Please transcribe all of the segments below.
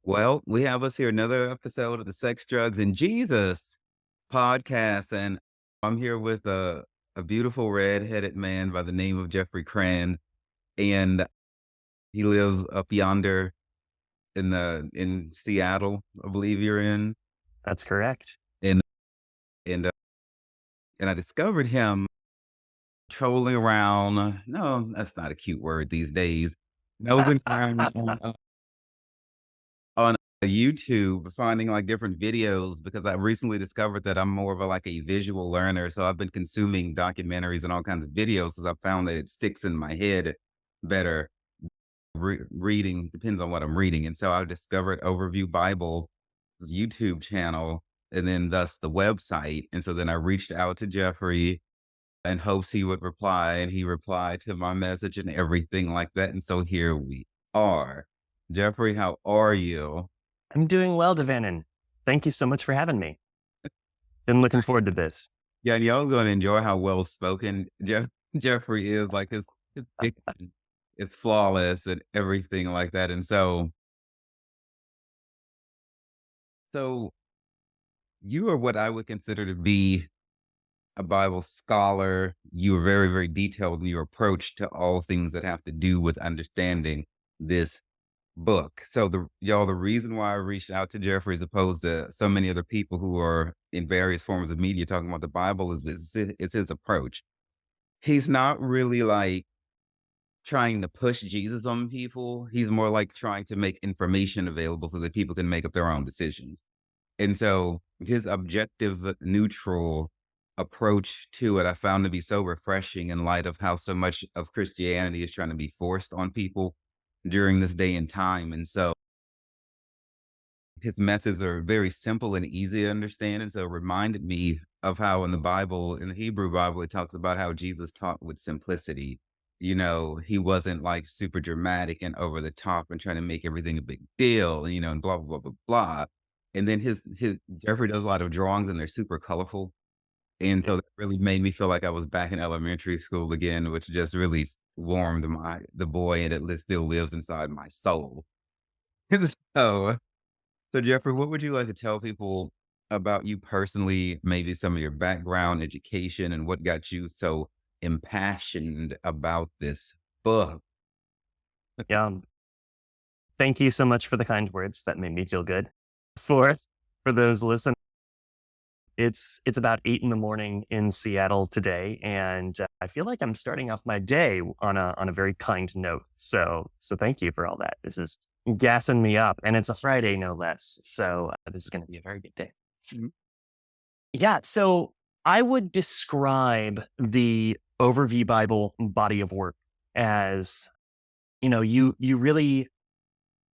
Well, we have us here another episode of the Sex, Drugs, and Jesus podcast, and I'm here with a beautiful red-headed man by the name of Jeffrey Kranz, and he lives up yonder in Seattle, I believe you're in, That's correct. and and uh, and I discovered him trolling around. No, that's not a cute word these days. Nosing around on YouTube, finding like different videos because I recently discovered that I'm more of a like a visual learner. So I've been consuming documentaries and all kinds of videos because I found that it sticks in my head better. Reading depends on what I'm reading. And so I discovered Overview Bible YouTube channel and then thus the website. And so then I reached out to Jeffrey in hopes he would reply, and he replied to my message and everything like that. And so here we are. Jeffrey, how are you? I'm doing well, Devanin. Thank you so much for having me. Been looking forward to this. Yeah, and y'all gonna enjoy how well spoken Jeffrey is. Like his diction is flawless and everything like that. And so you are what I would consider to be a Bible scholar. You are very, very detailed in your approach to all things that have to do with understanding this book. So the reason why I reached out to Jeffrey as opposed to so many other people who are in various forms of media talking about the Bible is his approach. He's not really like trying to push Jesus on people. He's more like trying to make information available so that people can make up their own decisions. And so his objective, neutral approach to it, I found to be so refreshing in light of how so much of Christianity is trying to be forced on people during this day and time. And so his methods are very simple and easy to understand. And so it reminded me of how in the Bible, in the Hebrew Bible, it talks about how Jesus taught with simplicity. You know, he wasn't like super dramatic and over the top and trying to make everything a big deal, and blah, blah, blah, blah, blah. And then his Jeffrey does a lot of drawings and they're super colorful. And so that really made me feel like I was back in elementary school again, which just really warmed the boy and it still lives inside my soul. so so, Jeffrey, what would you like to tell people about you personally, maybe some of your background, education, and what got you so impassioned about this book? Yeah. Thank you so much for the kind words. That made me feel good. For for those listening, it's about 8 in the morning in Seattle today, and I feel like I'm starting off my day on a very kind note. So thank you for all that. This is gassing me up, and it's a Friday no less. So this is going to be a very good day. Mhm. Yeah. So I would describe the Overview Bible body of work as, you really,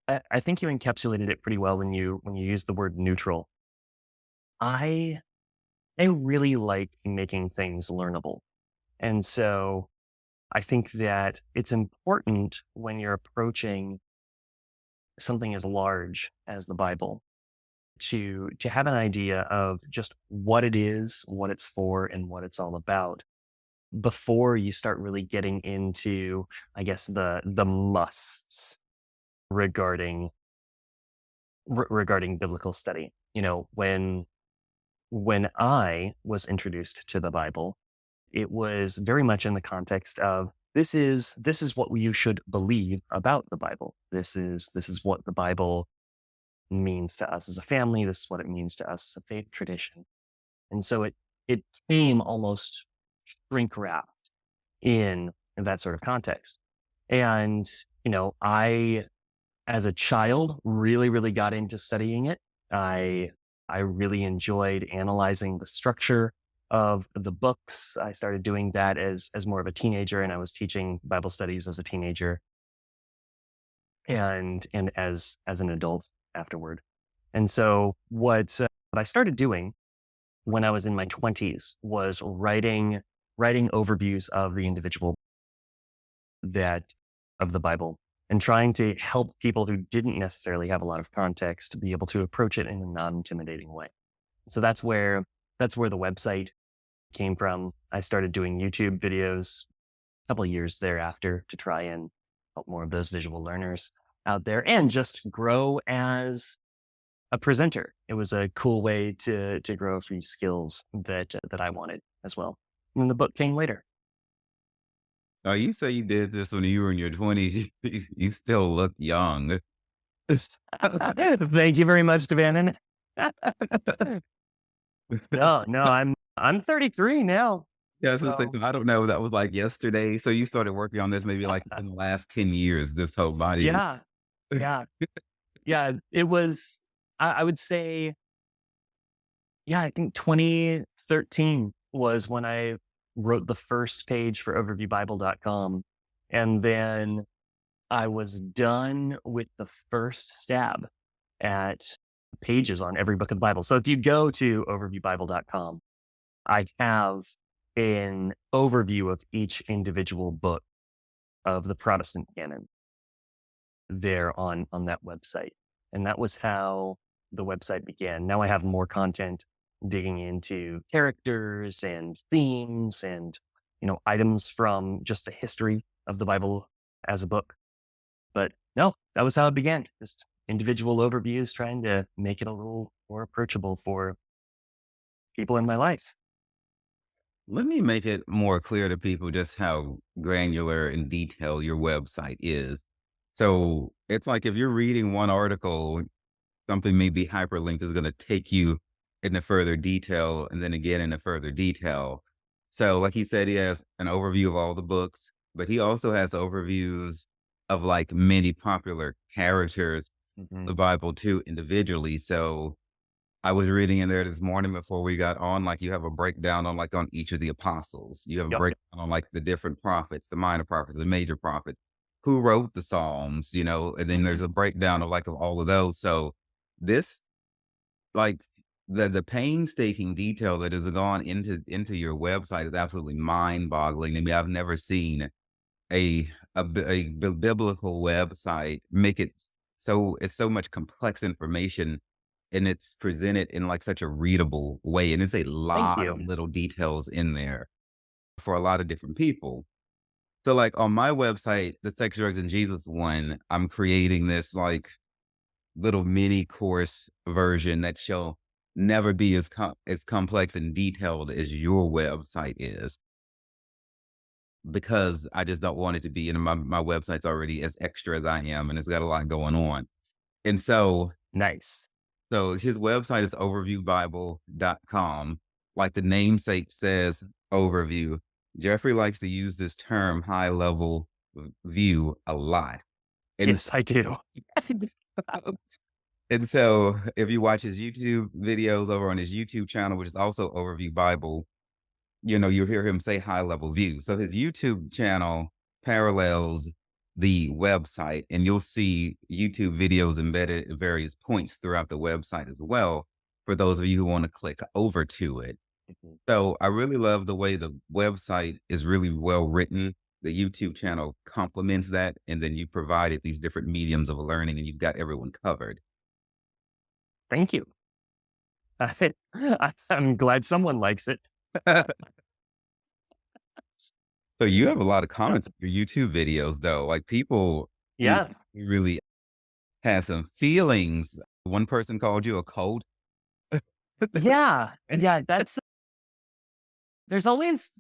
I think you encapsulated it pretty well when you use the word neutral. I I really like making things learnable. And so I think that it's important when you're approaching something as large as the Bible to have an idea of just what it is, what it's for, and what it's all about before you start really getting into, I guess, the musts regarding regarding biblical study. When I was introduced to the Bible, it was very much in the context of this is what you should believe about the Bible. This is what the Bible means to us as a family. This is what it means to us as a faith tradition. And so it came almost shrink wrapped in that sort of context. And I as a child really really got into studying it. I really enjoyed analyzing the structure of the books. I started doing that as more of a teenager, and I was teaching Bible studies as a teenager and as an adult afterward. And so what I started doing when I was in my 20s was writing overviews of the individual that of the Bible and trying to help people who didn't necessarily have a lot of context to be able to approach it in a non-intimidating way. So that's where the website came from. I started doing YouTube videos a couple of years thereafter to try and help more of those visual learners. out there and just grow as a presenter. It was a cool way to grow a few skills that I wanted as well. And then the book came later. Oh, you say you did this when you were in your 20s. You still look young. Thank you very much, Devanin. No, no, I'm 33 now. Yeah, I was gonna say, So I don't know, that was like yesterday. So you started working on this maybe like in the last 10 years, this whole body. yeah, yeah, yeah. It was I would say, yeah, I think 2013 was when I wrote the first page for overviewbible.com. And then I was done with the first stab at pages on every book of the Bible. So if you go to overviewbible.com, I have an overview of each individual book of the Protestant canon there on that website. And that was how the website began. Now I have more content digging into characters and themes and, items from just the history of the Bible as a book. But no, that was how it began. Just individual overviews, trying to make it a little more approachable for people in my life. Let me make it more clear to people just how granular and detailed your website is. So it's like if you're reading one article, something may be hyperlinked is going to take you into further detail and then again into further detail. So, like he said, he has an overview of all the books, but he also has overviews of like many popular characters Mhm. the Bible too individually. So I was reading in there this morning before we got on, like you have a breakdown on like on each of the apostles. You have a Yep. breakdown on like the different prophets, the minor prophets, the major prophets, who wrote the Psalms, and then there's Mhm. a breakdown of like of all of those. So this like the painstaking detail that has gone into your website is absolutely mind boggling. I mean, I've never seen a biblical website make it so it's so much complex information and it's presented in like such a readable way and it's a Thank lot of you. little details in there for a lot of different people. So like on my website, the Sex, Drugs, and Jesus one, I'm creating this like little mini course version that shall never be as complex and detailed as your website is because I just don't want it to be. And my website's already as extra as I am, and it's got a lot going on. And Nice. so his website is overviewbible.com. Like the namesake says, overview. Jeffrey likes to use this term high level view a lot. And Yes, I do. and so if you watch his YouTube videos over on his YouTube channel, which is also Overview Bible, you'll hear him say high level view. So his YouTube channel parallels the website, and you'll see YouTube videos embedded at various points throughout the website as well for those of you who want to click over to it. Mhm. So I really love the way the website is really well written. The YouTube channel complements that, and then you provided these different mediums of learning, and you've got everyone covered. Thank you. I'm glad someone likes it. So you have a lot of Yeah. comments on your YouTube videos, though. Like people you Yeah. really had some feelings. One person called you a cult. Yeah. Yeah. There's always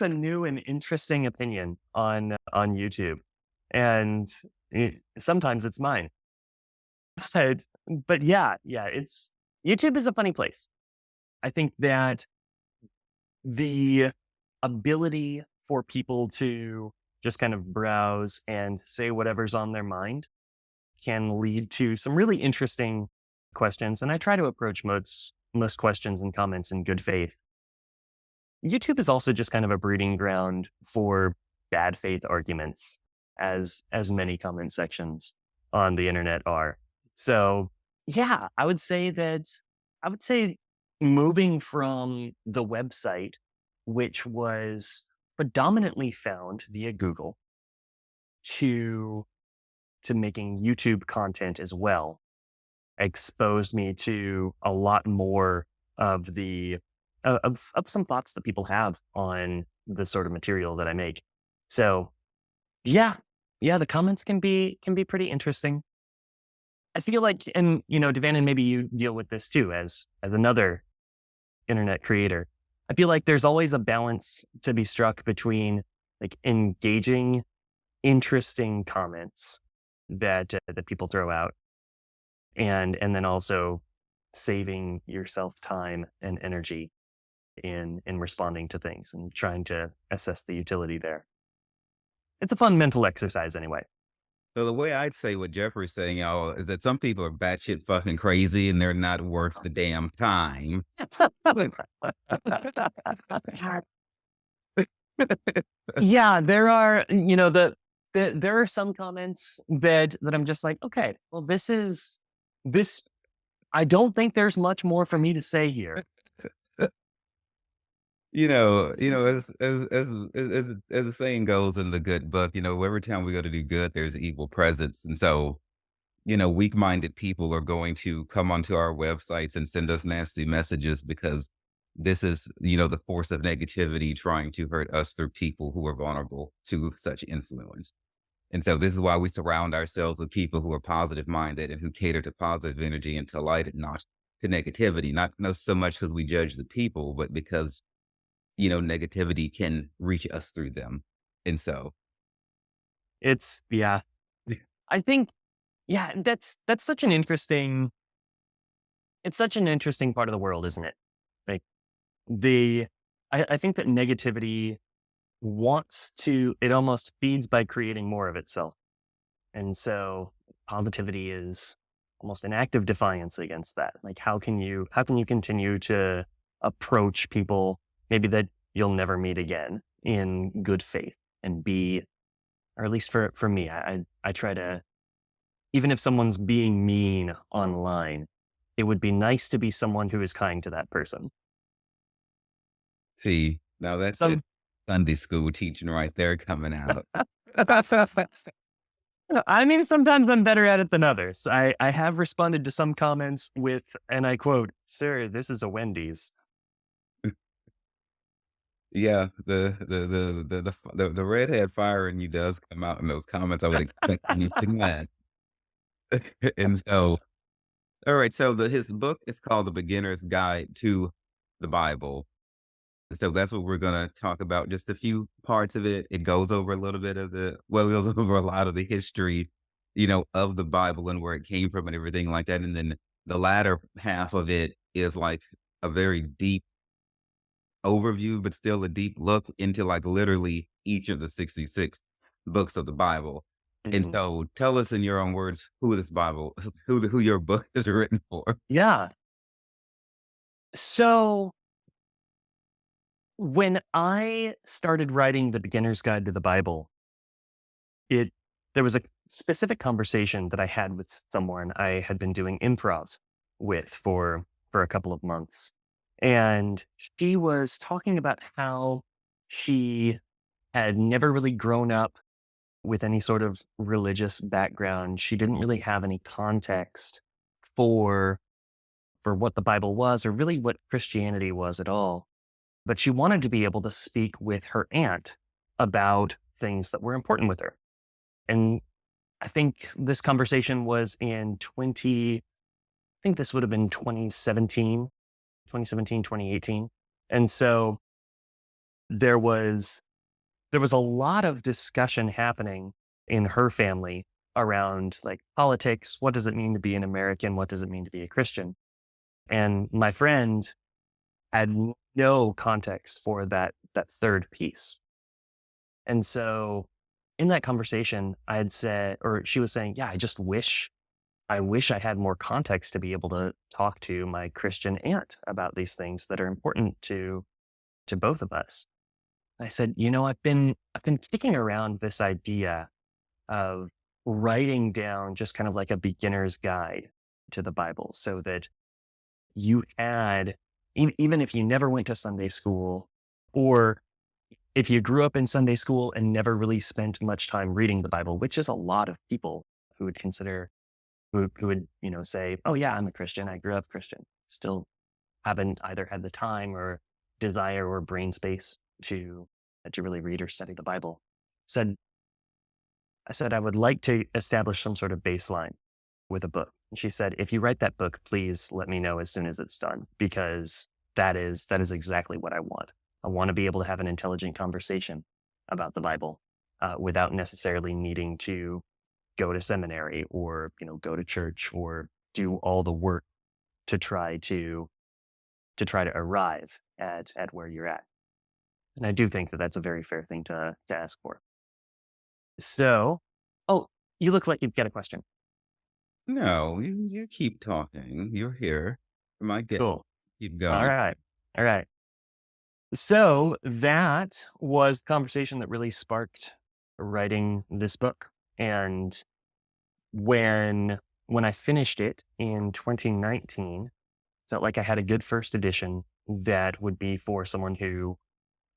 a new and interesting opinion on YouTube. And sometimes it's mine. But, but yeah, it's YouTube is a funny place. I think that the ability for people to just kind of browse and say whatever's on their mind can lead to some really interesting questions. And I try to approach most questions and comments in good faith. YouTube is also just kind of a breeding ground for bad faith arguments, as many comment sections on the internet are. So yeah, I would say moving from the website, which was predominantly found via Google, to making YouTube content as well, exposed me to a lot more of the of some thoughts that people have on the sort of material that I make. So yeah, Yeah, the comments can be pretty interesting. I feel like, and Devan, and maybe you deal with this too as another internet creator. I feel like there's always a balance to be struck between like engaging, interesting comments that people throw out, and then also saving yourself time and energy in responding to things and trying to assess the utility there. It's a fun mental exercise anyway. So the way I'd say what Jeffrey's saying, y'all, is that some people are batshit fucking crazy and they're not worth the damn time. Yeah, there are, there are some comments that I'm just like, okay, well, this. I don't think there's much more for me to say here. As the saying goes in the good book, every time we go to do good, there's evil presence. And so, weak-minded people are going to come onto our websites and send us nasty messages because this is, the force of negativity trying to hurt us through people who are vulnerable to such influence. And so this is why we surround ourselves with people who are positive minded and who cater to positive energy and to light and not to negativity. Not so much because we judge the people, but because, negativity can reach us through them. And so, Yeah, I think, yeah, that's such an interesting, it's such an interesting part of the world, isn't it? Like the, I think that negativity it almost feeds by creating more of itself. And so positivity is almost an act of defiance against that. Like how can you continue to approach people maybe that you'll never meet again in good faith and be, or at least for me, I try to, even if someone's being mean online, it would be nice to be someone who is kind to that person. see, now that's it. Some Sunday school teaching right there coming out. I mean, sometimes I'm better at it than others. I have responded to some comments with, and I quote, "Sir, this is a Wendy's." Yeah, the redhead fire in you does come out in those comments. I would expect anything less. And so, all right, so his book is called The Beginner's Guide to the Bible. So that's what we're gonna talk about, just a few parts of it. It goes over a little bit of it goes over a lot of the history, of the Bible and where it came from and everything like that. And then the latter half of it is like a very deep overview, but still a deep look into like literally each of the 66 books of the Bible. And Mhm. so tell us in your own words who this Bible, who your book is written for. Yeah. So when I started writing the beginner's guide to the Bible, it there was a specific conversation that I had with someone I had been doing improv with for a couple of months. And she was talking about how she had never really grown up with any sort of religious background. She didn't really have any context for what the Bible was or really what Christianity was at all. But she wanted to be able to speak with her aunt about things that were important with her. And I think this conversation was in I think this would have been 2017, 2018. And so there was there was a lot of discussion happening in her family around like politics. What does it mean to be an American? What does it mean to be a Christian? And my friend had no context for that third piece. And so in that conversation, I had said, or she was saying, yeah, I wish I had more context to be able to talk to my Christian aunt about these things that are important to both of us. I said, I've been kicking around this idea of writing down just kind of like a beginner's guide to the Bible so that you had, even if you never went to Sunday school, or if you grew up in Sunday school and never really spent much time reading the Bible, which is a lot of people who would consider, who would, say, oh, yeah, I'm a Christian. I grew up Christian. Still haven't either had the time or desire or brain space to really read or study the Bible. Said, I said, I would like to establish some sort of baseline with a book. And she said, if you write that book, please let me know as soon as it's done, because that is exactly what I want. I want to be able to have an intelligent conversation about the Bible without necessarily needing to go to seminary or, go to church or do all the work to try to arrive at where you're at. And I do think that that's a very fair thing to ask for. So, oh, you look like you've got a question. No, you keep talking. You're here. My get Cool. keep All going. right. All right. So that was the conversation that really sparked writing this book. And when when I finished it in 2019, felt like I had a good first edition that would be for someone who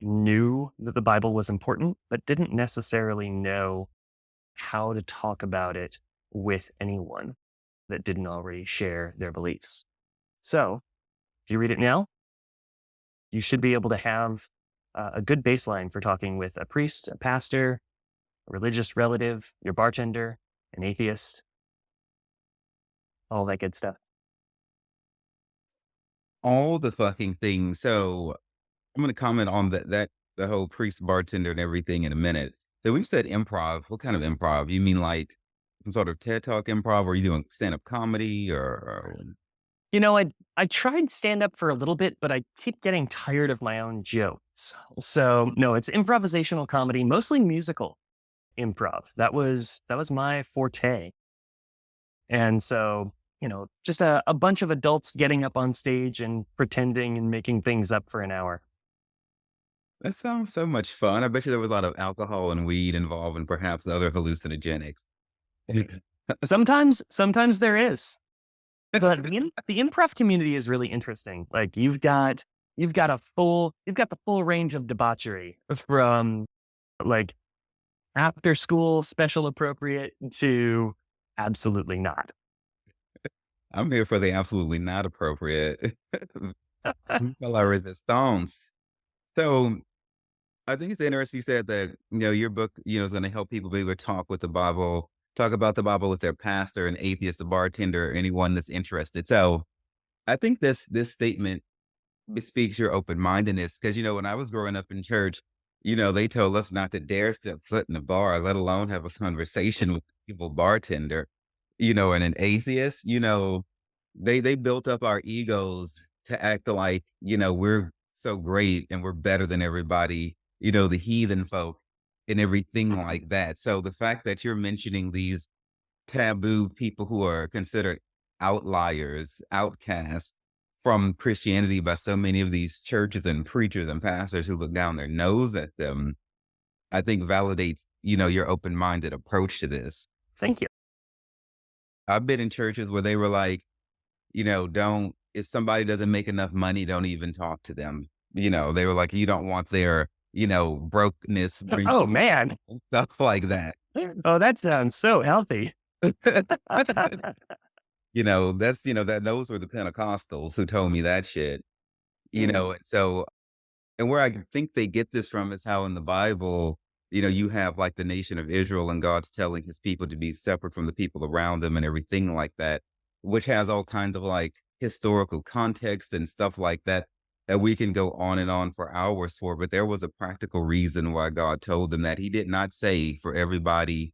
knew that the Bible was important, but didn't necessarily know how to talk about it with anyone that didn't already share their beliefs. So if you read it now, you should be able to have a good baseline for talking with a priest, a pastor, a religious relative, your bartender, an atheist, all that good stuff. All the fucking things. So I'm gonna comment on that the whole priest, bartender, and everything in a minute. So we've said improv. What kind of improv? You mean like some sort of TED Talk improv? Or are you doing stand-up comedy or I tried stand up for a little bit, but I keep getting tired of my own jokes. So no, it's improvisational comedy, mostly musical improv. That was my forte. And so, just a bunch of adults getting up on stage and pretending and making things up for an hour. that sounds so much fun. I bet you there was a lot of alcohol and weed involved and perhaps other hallucinogenics. Sometimes there is. But the improv community is really interesting. Like you've got the full range of debauchery from like after school special appropriate to absolutely not. I'm here for the absolutely not appropriate. Viva la resistance. So I think it's interesting you said that, your book, is going to help people be able to talk with the Bible, talk about the Bible with their pastor, an atheist, a bartender, anyone that's interested. So I think this statement bespeaks your open-mindedness because, when I was growing up in church, they told us not to dare step foot in a bar, let alone have a conversation with people bartender, and an atheist, they built up our egos to act like, we're so great and we're better than everybody, the heathen folk and everything like that. So the fact that you're mentioning these taboo people who are considered outliers, outcasts from Christianity by so many of these churches and preachers and pastors who look down their nose at them, I think validates, your open-minded approach to this. Thank you. I've been in churches where they were like, don't if somebody doesn't make enough money, don't even talk to them. They were like, you don't want their, brokenness, bring Oh man. stuff like that. Oh, that sounds so healthy. That's, that those were the Pentecostals who told me that shit, Mm. and so, and where I think they get this from is how in the Bible, you have like the nation of Israel and God's telling his people to be separate from the people around them and everything like that, which has all kinds of like historical context and stuff like that that we can go on and on for hours for. But there was a practical reason why God told them that. He did not say for everybody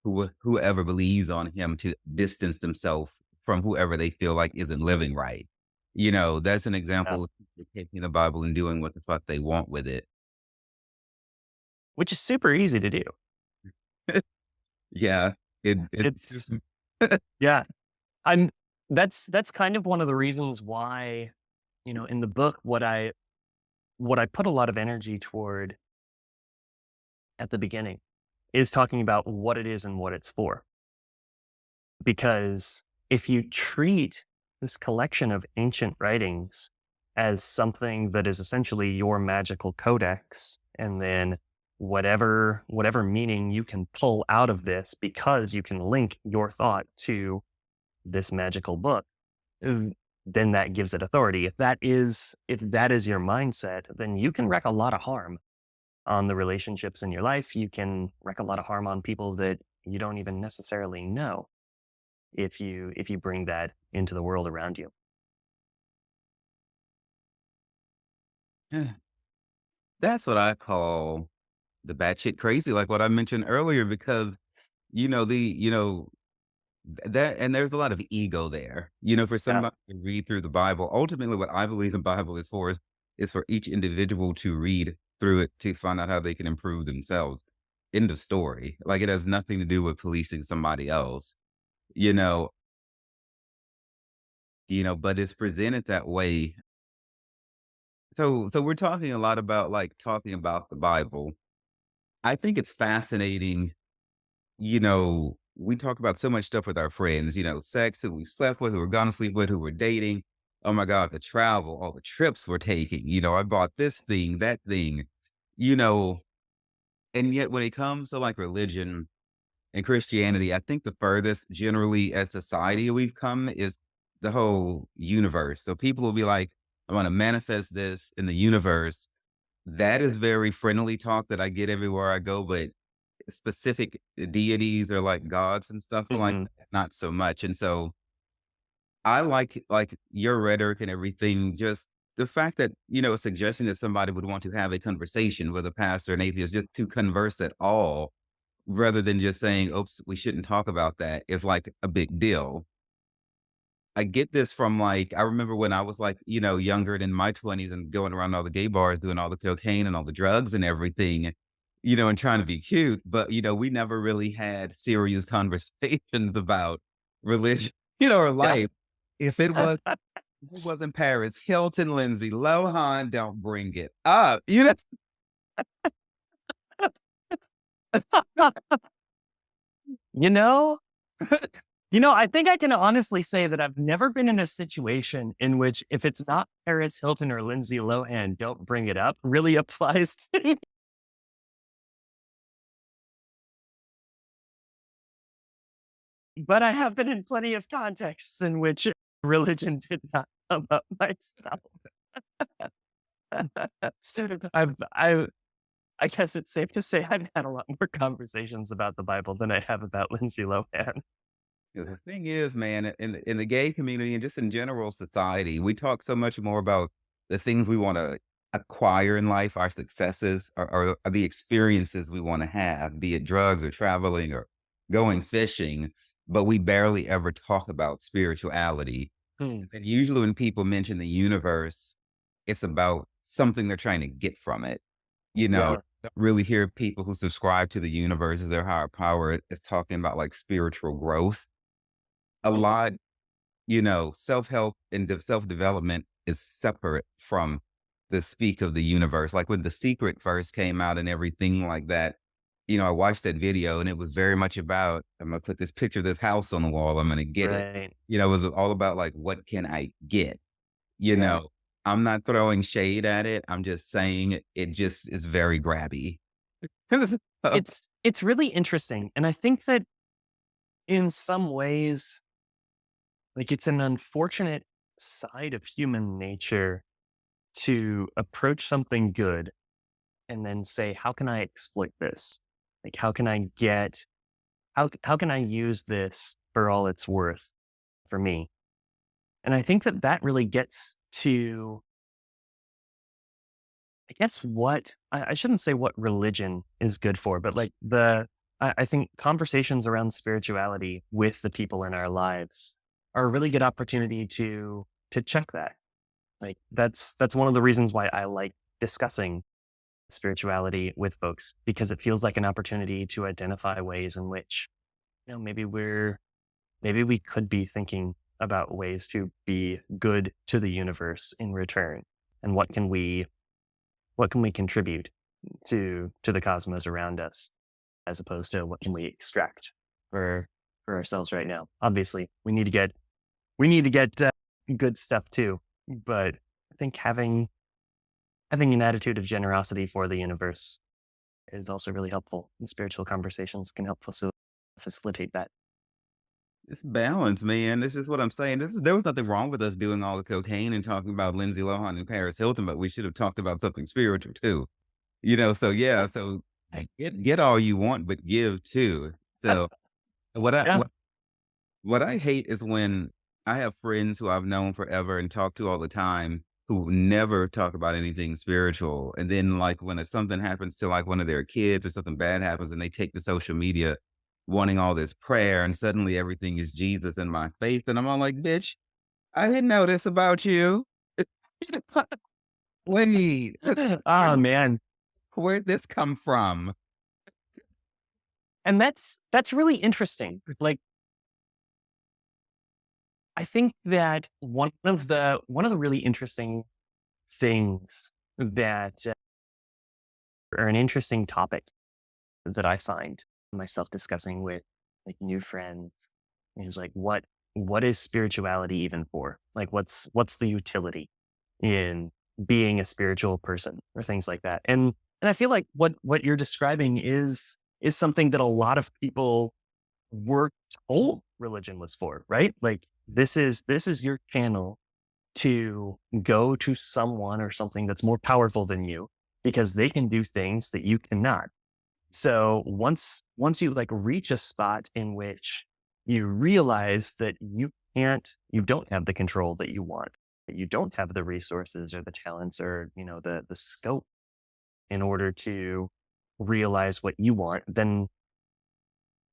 whoever believes on him to distance themselves from whoever they feel like isn't living right. That's an Yeah. example of people taking the Bible and doing what the fuck they want with it. Which is super easy to do. Yeah, it It's yeah. I'm that's kind of one of the reasons why, in the book, what I put a lot of energy toward at the beginning is talking about what it is and what it's for. Because if you treat this collection of ancient writings as something that is essentially your magical codex, and then whatever meaning you can pull out of this because you can link your thought to this magical book, then that gives it authority. If that is your mindset, then you can wreak a lot of harm on the relationships in your life. You can wreak a lot of harm on people that you don't even necessarily know if you bring that into the world around you. That's what I call the batshit crazy, like what I mentioned earlier, because, that and there's a lot of ego there. For Yeah. somebody to read through the Bible, ultimately what I believe the Bible is for each individual to read through it to find out how they can improve themselves. End of story. Like, it has nothing to do with policing somebody else, you know, but it's presented that way. So we're talking a lot about, like, talking about the Bible. I think it's fascinating. We talk about so much stuff with our friends, sex, who we slept with, who we're gonna sleep with, who we're dating. Oh my God, the travel, all the trips we're taking. I bought this thing, that thing, you know, and yet when it comes to like religion and Christianity, I think the furthest generally as society we've come is the whole universe. So people will be like, I want to manifest this in the universe. That is very friendly talk that I get everywhere I go, but specific deities or like gods and stuff like Hmm. that, not so much. And so I like your rhetoric and everything, just the fact that, suggesting that somebody would want to have a conversation with a pastor and atheist just to converse at all, rather than just saying, oops, we shouldn't talk about that, is like a big deal. I get this from like, I remember when I was like, younger than my 20s and going around all the gay bars, doing all the cocaine and all the drugs and everything, and trying to be cute. But, we never really had serious conversations about religion, or Yeah. life. If it wasn't Paris Hilton, Lindsay Lohan, don't bring it up. you know, I think I can honestly say that I've never been in a situation in which if it's not Paris Hilton or Lindsay Lohan, don't bring it up really applies to me. But I have been in plenty of contexts in which religion did not come up myself. I guess it's safe to say I've had a lot more conversations about the Bible than I have about Lindsay Lohan. The thing is, man, in the gay community and just in general society, we talk so much more about the things we want to acquire in life, our successes, or the experiences we want to have, be it drugs or traveling or going fishing, but we barely ever talk about spirituality. Hmm. And usually, when people mention the universe, it's about something they're trying to get from it. Yeah. Don't really hear people who subscribe to the universe as their higher power is talking about like spiritual growth a lot. Self-help and self-development is separate from the speak of the universe. Like when The Secret first came out and everything like that, I watched that video and it was very much about, I'm gonna put this picture of this house on the wall, I'm gonna get it. Right. It was all about like, what can I get? You Yeah. know, I'm not throwing shade at it. I'm just saying it just is very grabby. It's really interesting, and I think that in some ways, like, it's an unfortunate side of human nature to approach something good and then say, "How can I exploit this? Like, how can I use this for all it's worth for me?" And I think that that really gets to, I guess, what I shouldn't say what religion is good for, but like I think conversations around spirituality with the people in our lives are a really good opportunity to check that. Like that's one of the reasons why I like discussing spirituality with folks, because it feels like an opportunity to identify ways in which, maybe we could be thinking about ways to be good to the universe in return. And what can we contribute to the cosmos around us, as opposed to what can we extract for ourselves right now. Obviously, we need to get good stuff too, but I think having an attitude of generosity for the universe is also really helpful, and spiritual conversations can help facilitate that. It's balance, man. This is what I'm saying. There was nothing wrong with us doing all the cocaine and talking about Lindsay Lohan and Paris Hilton, but we should have talked about something spiritual too. So yeah, so like, get all you want, but give too. So what I Yeah. what what I hate is when I have friends who I've known forever and talk to all the time who never talk about anything spiritual. And then like when something happens to like one of their kids or something bad happens and they take to social media wanting all this prayer and suddenly everything is Jesus and my faith. And I'm all like, bitch, I didn't know this about you. Wait, Oh, man. where'd this come from? And that's really interesting. Like, I think that one of the really interesting things that or an interesting topic that I find myself discussing with like new friends is like what is spirituality even for? Like what's the utility in being a spiritual person or things like that? And I feel like what you're describing is something that a lot of people were told religion was for, right? Like this is your channel to go to someone or something that's more powerful than you because they can do things that you cannot. So once you like reach a spot in which you realize that you don't have the control that you want, that you don't have the resources or the talents or, the scope in order to realize what you want, then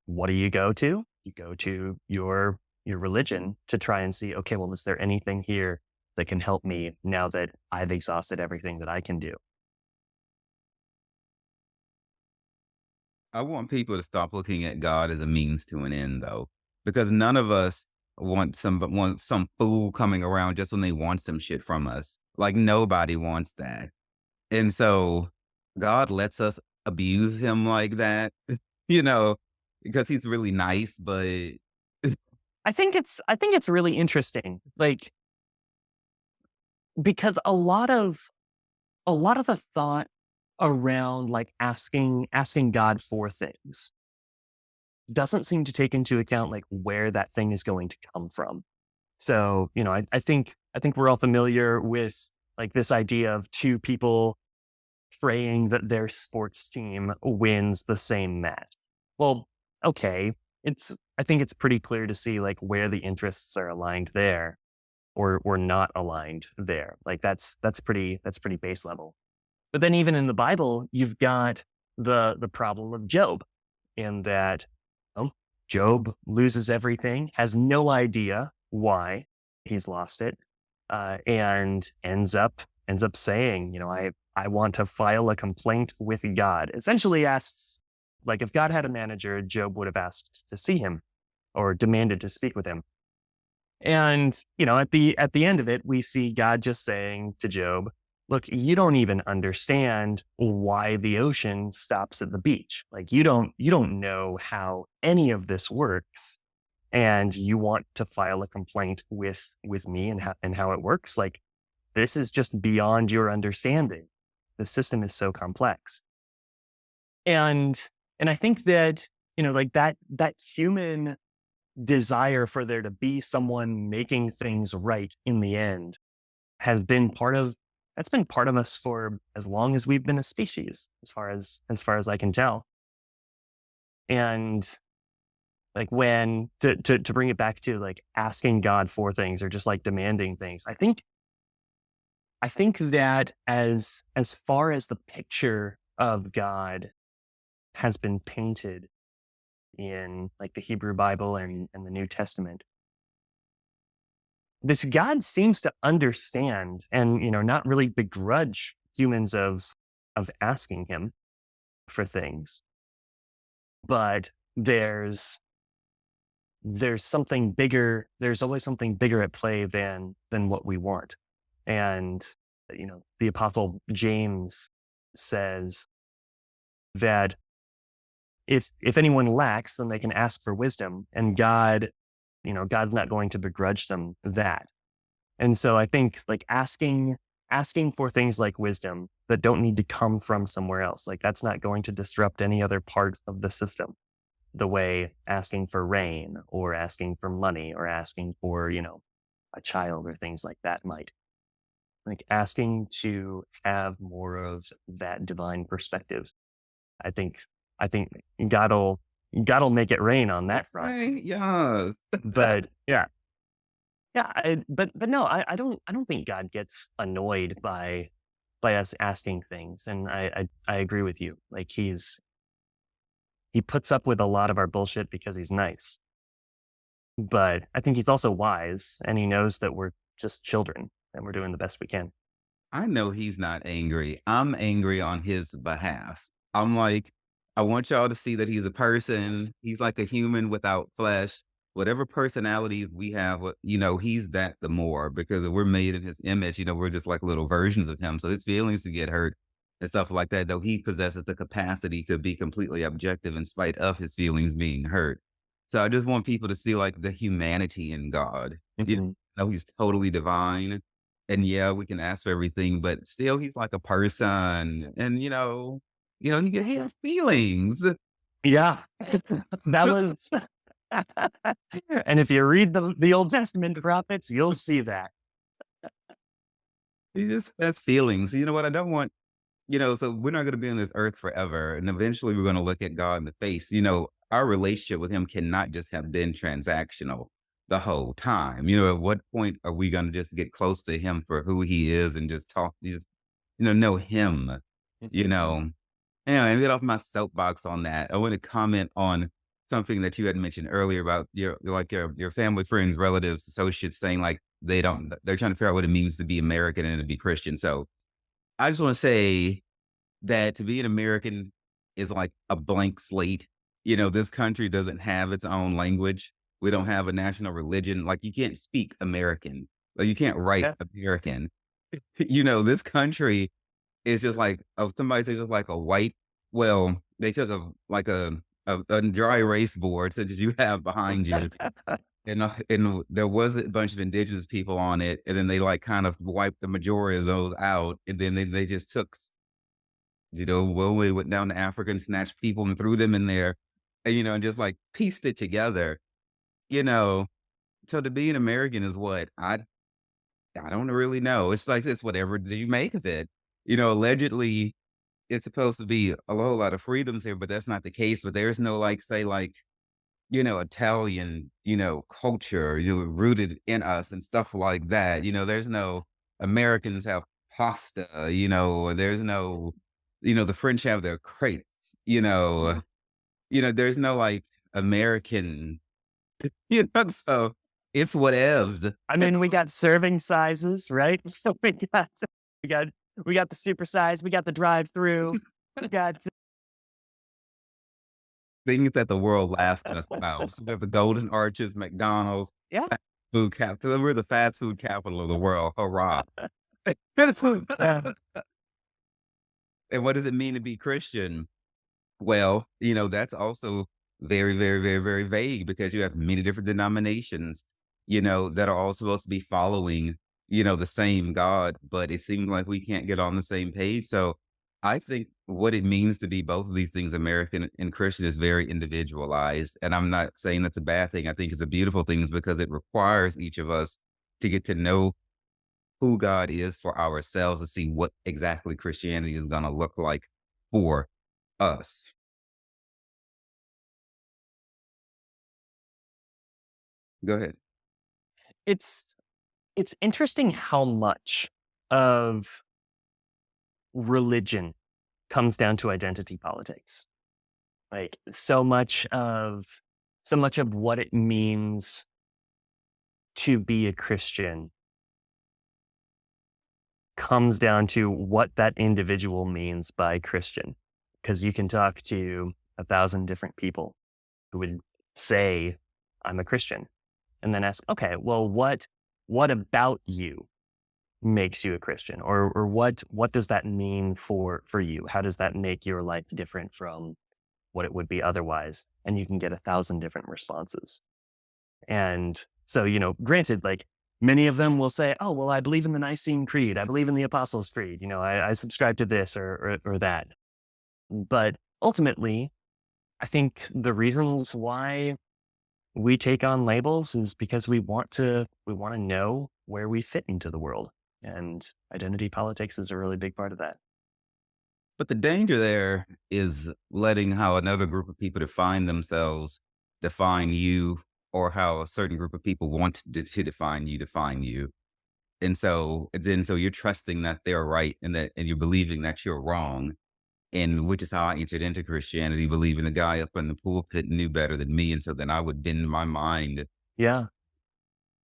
what do you go to? You go to your religion to try and see, okay, well, is there anything here that can help me now that I've exhausted everything that I can do? I want people to stop looking at God as a means to an end, though, because none of us want some fool coming around just when they want some shit from us. Like nobody wants that, and so God lets us abuse him like that, you know, because he's really nice. But I think it's really interesting. Like because a lot of the thought around like asking God for things doesn't seem to take into account like where that thing is going to come from. So, I think we're all familiar with like this idea of two people praying that their sports team wins the same match. Well, okay, I think it's pretty clear to see like where the interests are aligned there or not aligned there. Like that's pretty base level. But then even in the Bible, you've got the problem of Job in that oh, Job loses everything, has no idea why he's lost it, and ends up saying, I want to file a complaint with God. Essentially asks, like, if God had a manager, Job would have asked to see him or demanded to speak with him. And, at the end of it, we see God just saying to Job, look, you don't even understand why the ocean stops at the beach. Like you don't know how any of this works. And you want to file a complaint with me and how it works. Like this is just beyond your understanding. The system is so complex. And I think that, like that human desire for there to be someone making things right in the end has been part of that's been part of us for as long as we've been a species, as far as I can tell. And like when to bring it back to like asking God for things or just like demanding things, I think that as far as the picture of God has been painted in like the Hebrew Bible and the New Testament, this God seems to understand and not really begrudge humans of asking him for things, but there's something bigger. There's always something bigger at play than what we want. And the apostle James says that if anyone lacks, then they can ask for wisdom, and God's not going to begrudge them that. And so I think like asking for things like wisdom that don't need to come from somewhere else, like that's not going to disrupt any other part of the system the way asking for rain or asking for money or asking for, a child or things like that might. Like asking to have more of that divine perspective. I think I think God'll God will make it rain on that front. Right? Yes. But yeah, yeah. But no, I don't think God gets annoyed by us asking things, and I agree with you. Like he puts up with a lot of our bullshit because he's nice, but I think he's also wise, and he knows that we're just children and we're doing the best we can. I know he's not angry. I'm angry on his behalf. I'm like, I want y'all to see that he's a person. He's like a human without flesh. Whatever personalities we have, he's that the more because we're made in his image. We're just like little versions of him. So his feelings to get hurt and stuff like that, though he possesses the capacity to be completely objective in spite of his feelings being hurt. So I just want people to see like the humanity in God. You Mhm. know, he's totally divine and yeah, we can ask for everything, but still he's like a person and he has feelings. Yeah, that was. And if you read the Old Testament prophets, you'll see that. He just has feelings. You know what? I don't want, so we're not going to be on this earth forever. And eventually we're going to look at God in the face. Our relationship with him cannot just have been transactional the whole time. At what point are we going to just get close to him for who he is and just talk, just, know him, you Mhm. know? Anyway, and get off my soapbox on that. I want to comment on something that you had mentioned earlier about your family, friends, relatives, associates saying like they're trying to figure out what it means to be American and to be Christian. So I just want to say that to be an American is like a blank slate. This country doesn't have its own language. We don't have a national religion. Like you can't speak American. Like you can't write Yeah. American. This country it's just like somebody says it's like a white they took a dry erase board such as you have behind you, and there was a bunch of indigenous people on it, and then they, like, kind of wiped the majority of those out, and then they just took we went down to Africa and snatched people and threw them in there, and just, like, pieced it together, you know? So to be an American is what? I don't really know. It's like this, whatever do you make of it? Allegedly it's supposed to be a whole lot of freedoms here, but that's not the case. But there's no like, say, like, Italian, culture, rooted in us and stuff like that. There's no Americans have pasta, or there's no, the French have their crepes, there's no like American, so it's whatevs. I mean, we got serving sizes, right? So we got we got the super size, we got the drive-through, we got Things that the world laughs at us about. So we have the Golden Arches, McDonald's, yeah. fast food capital. We're the fast food capital of the world. Hurrah. Yeah. And what does it mean to be Christian? Well, that's also very, very, very, very vague because you have many different denominations, that are all supposed to be following, the same God, but it seems like we can't get on the same page. So I think what it means to be both of these things, American and Christian, is very individualized. And I'm not saying that's a bad thing. I think it's a beautiful thing because it requires each of us to get to know who God is for ourselves to see what exactly Christianity is going to look like for us. Go ahead. It's it's interesting how much of religion comes down to identity politics. Like so much of what it means to be a Christian comes down to what that individual means by Christian. Because you can talk to 1,000 different people who would say, I'm a Christian, and then ask, okay, well, what about you makes you a Christian? Or what does that mean for you? How does that make your life different from what it would be otherwise? And you can get 1,000 different responses. And so, granted, like many of them will say, oh, well, I believe in the Nicene Creed. I believe in the Apostles' Creed. I subscribe to this or that. But ultimately, I think the reasons why we take on labels is because we want to know where we fit into the world. And identity politics is a really big part of that. But the danger there is letting how another group of people define themselves define you, or how a certain group of people want to define you. And so you're trusting that they're right and you're believing that you're wrong. And which is how I entered into Christianity, believing the guy up in the pulpit knew better than me. And so then I would bend my mind, Yeah.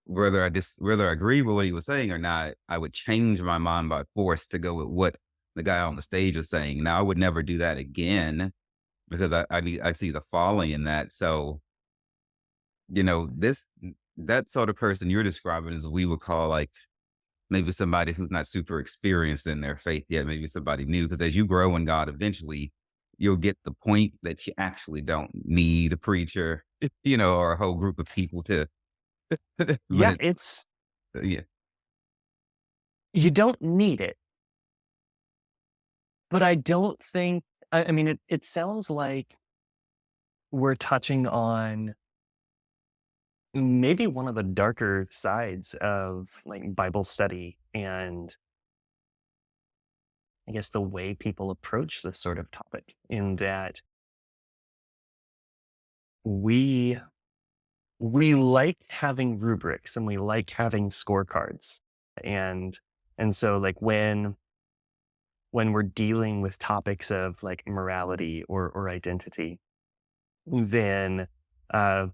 whether I agree with what he was saying or not, I would change my mind by force to go with what the guy on the stage was saying. Now I would never do that again because I see the folly in that. So, this that sort of person you're describing is we would call like maybe somebody who's not super experienced in their faith yet, maybe somebody new. Because as you grow in God, eventually you'll get the point that you actually don't need a preacher, or a whole group of people to. but Yeah, it, it's yeah, you don't need it, but I don't think I mean it sounds like we're touching on maybe one of the darker sides of like Bible study and I guess the way people approach this sort of topic in that we we like having rubrics and we like having scorecards. And and so like when we're dealing with topics of like morality or identity, then uh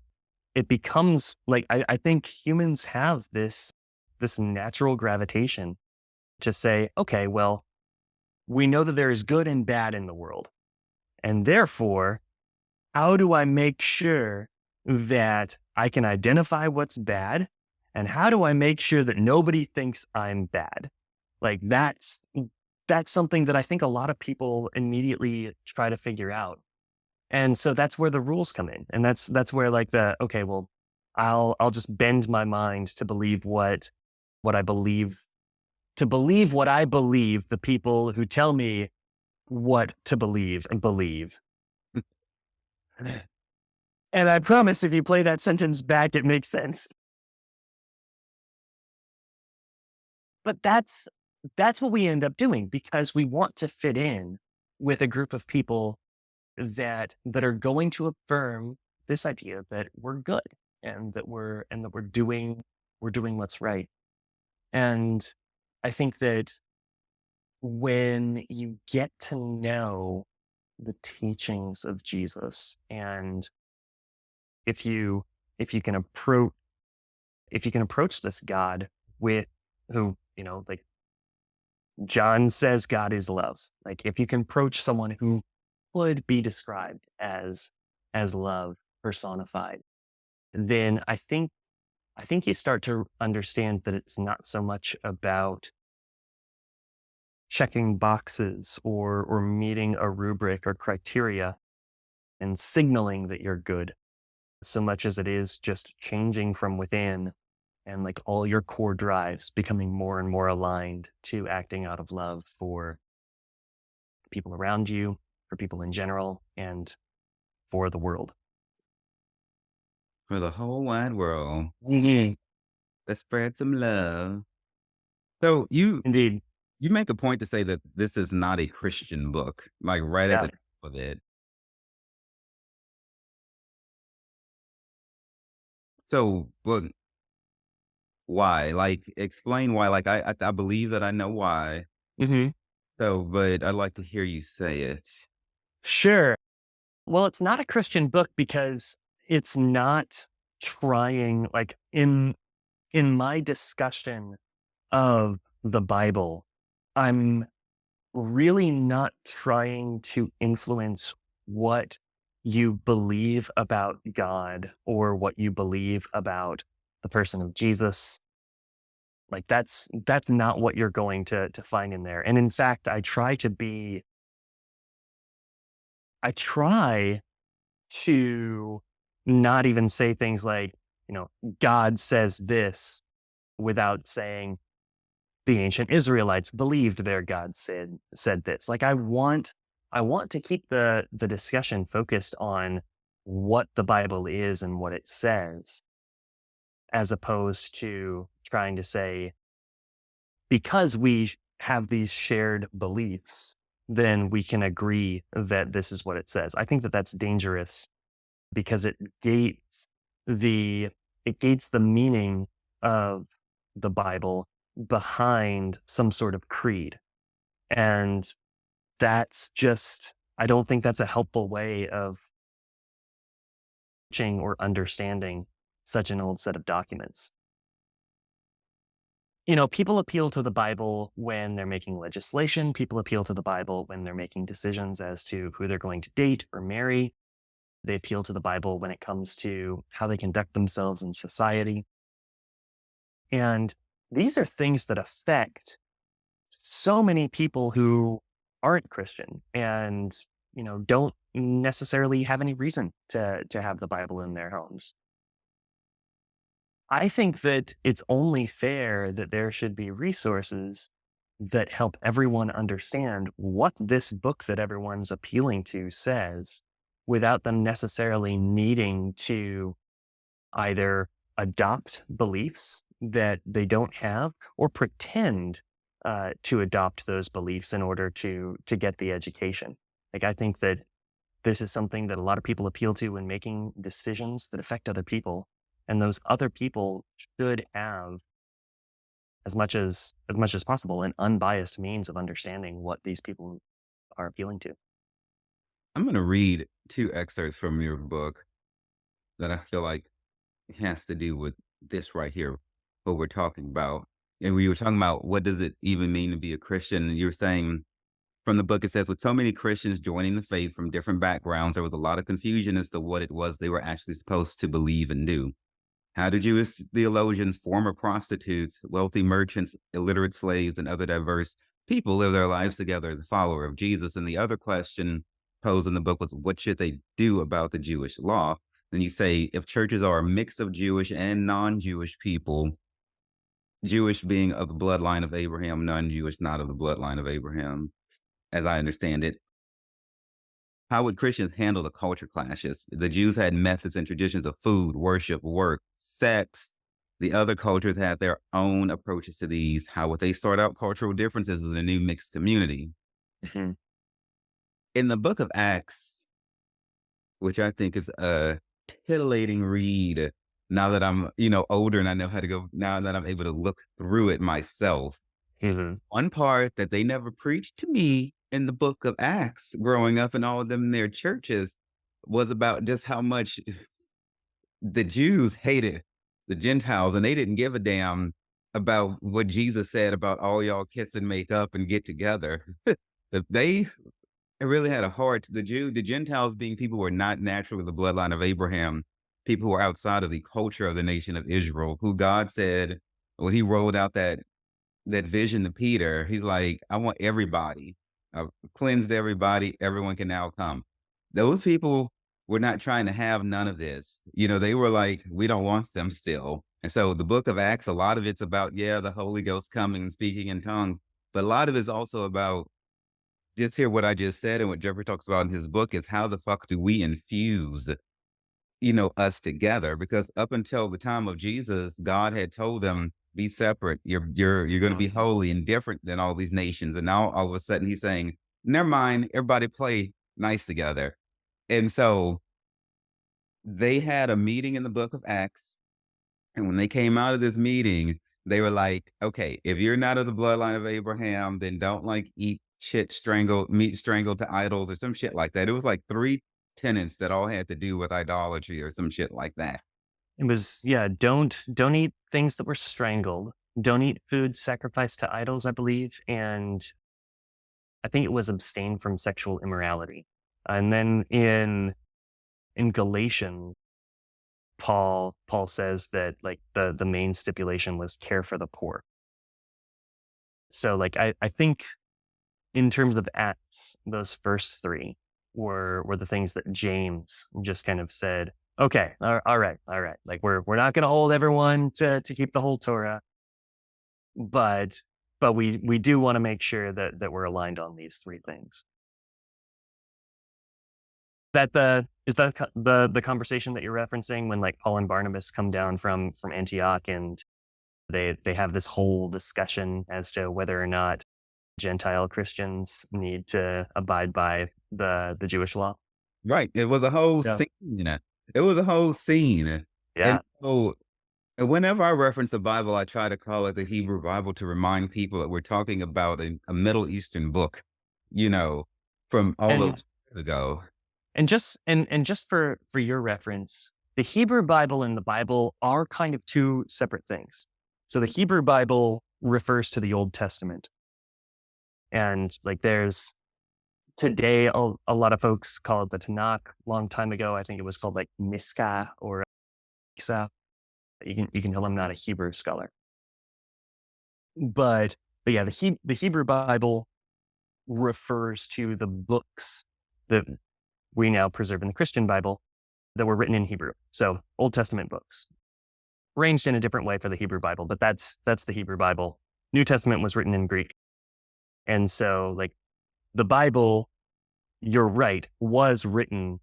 it becomes like I think humans have this natural gravitation to say, okay, well, we know that there is good and bad in the world. And therefore, how do I make sure that I can identify what's bad? And how do I make sure that nobody thinks I'm bad? Like that's something that I think a lot of people immediately try to figure out. And so that's where the rules come in. And that's where like the okay, well, I'll just bend my mind to believe what I believe to believe what I believe the people who tell me what to believe and believe. And I promise if you play that sentence back, it makes sense. But that's what we end up doing because we want to fit in with a group of people that are going to affirm this idea that we're good and that we're doing what's right. And I think that when you get to know the teachings of Jesus and if you if you can approach if you can approach this God with who, like John says God is love. Like if you can approach someone who would be described as love personified, then I think you start to understand that it's not so much about checking boxes or meeting a rubric or criteria and signaling that you're good so much as it is just changing from within and like all your core drives becoming more and more aligned to acting out of love for people around you, for people in general, and for the world. for the whole wide world, Mhm. let's spread some love. So Indeed. you make a point to say that this is not a Christian book, like right at Yeah. the top of it. So, well, why? Like, explain why. Like, I believe that I know why. hmm So, but I'd like to hear you say it. Sure. Well, it's not a Christian book because it's not trying like in my discussion of the Bible, I'm really not trying to influence what you believe about God or what you believe about the person of Jesus. Like that's not what you're going to find in there. And in fact, I try to not even say things like, God says this without saying the ancient Israelites believed their God said this. Like I want to keep the discussion focused on what the Bible is and what it says, as opposed to trying to say, because we have these shared beliefs, then we can agree that this is what it says. I think that that's dangerous because the it gates the meaning of the Bible behind some sort of creed. And that's just I don't think that's a helpful way of teaching or understanding such an old set of documents. People appeal to the Bible when they're making legislation. People appeal to the Bible when they're making decisions as to who they're going to date or marry. They appeal to the Bible when it comes to how they conduct themselves in society. And these are things that affect so many people who aren't Christian and, don't necessarily have any reason to have the Bible in their homes. I think that it's only fair that there should be resources that help everyone understand what this book that everyone's appealing to says without them necessarily needing to either adopt beliefs that they don't have or pretend to adopt those beliefs in order to get the education. Like I think that this is something that a lot of people appeal to when making decisions that affect other people, and those other people should have as much as possible an unbiased means of understanding what these people are appealing to. I'm going to read two excerpts from your book that I feel like has to do with this right here, what we're talking about. And we were talking about what does it even mean to be a Christian? And you were saying from the book, it says, with so many Christians joining the faith from different backgrounds, there was a lot of confusion as to what it was they were actually supposed to believe and do. How did Jewish theologians, former prostitutes, wealthy merchants, illiterate slaves, and other diverse people live their lives together as a follower of Jesus? And the other question posed in the book was, what should they do about the Jewish law? Then you say, if churches are a mix of Jewish and non Jewish people, Jewish being of the bloodline of Abraham, non Jewish not of the bloodline of Abraham, as I understand it, how would Christians handle the culture clashes? The Jews had methods and traditions of food, worship, work, sex. The other cultures had their own approaches to these. How would they sort out cultural differences in a new mixed community? Mhm. In the book of Acts, which I think is a titillating read now that I'm, older and I know how to go, now that I'm able to look through it myself. Mhm. One part that they never preached to me in the book of Acts growing up in all of them in their churches was about just how much the Jews hated the Gentiles and they didn't give a damn about what Jesus said about all y'all kiss and make up and get together. If they really had a heart, the Gentiles being people who were not naturally the bloodline of Abraham, people who were outside of the culture of the nation of Israel, who God said when he rolled out that vision to Peter, he's like, I want everybody. I've cleansed everybody. Everyone can now come. Those people were not trying to have none of this. They were like, we don't want them still. And so the book of Acts, a lot of it's about, yeah, the Holy Ghost coming and speaking in tongues. But a lot of it's also about just hear what I just said and what Jeffrey talks about in his book is how the fuck do we infuse us together because up until the time of Jesus, God had told them, be separate. You're going to be Mhm. holy and different than all these nations. And now all of a sudden he's saying, never mind, everybody play nice together. And so they had a meeting in the book of Acts. And when they came out of this meeting, they were like, okay, if you're not of the bloodline of Abraham, then don't like eat shit strangled, meat strangled to idols or some shit like that. It was like three tenets that all had to do with idolatry or some shit like that. It was yeah. Don't eat things that were strangled. Don't eat food sacrificed to idols, I believe, and I think it was abstain from sexual immorality. And then in Galatians, Paul says that like the main stipulation was care for the poor. So like I think in terms of Acts, those first three were the things that James just kind of said, okay, all right. Like we're not gonna hold everyone to keep the whole Torah, but we do want to make sure that we're aligned on these three things. Is that the conversation that you're referencing when like Paul and Barnabas come down from Antioch and they have this whole discussion as to whether or not Gentile Christians need to abide by the Jewish law. Right. It was a whole Yeah. scene. It was a whole scene. And Yeah. so whenever I reference the Bible, I try to call it the Hebrew Bible to remind people that we're talking about a Middle Eastern book, you know, from all And those years ago. just for your reference, the Hebrew Bible and the Bible are kind of two separate things. So the Hebrew Bible refers to the Old Testament. And like there's today a lot of folks call it the Tanakh. Long time ago, I think it was called like Miska or Isa. You can tell I'm not a Hebrew scholar. But yeah, the Hebrew Bible refers to the books that we now preserve in the Christian Bible that were written in Hebrew. So Old Testament books, arranged in a different way for the Hebrew Bible, but that's the Hebrew Bible. New Testament was written in Greek. And so like the Bible, you're right, was written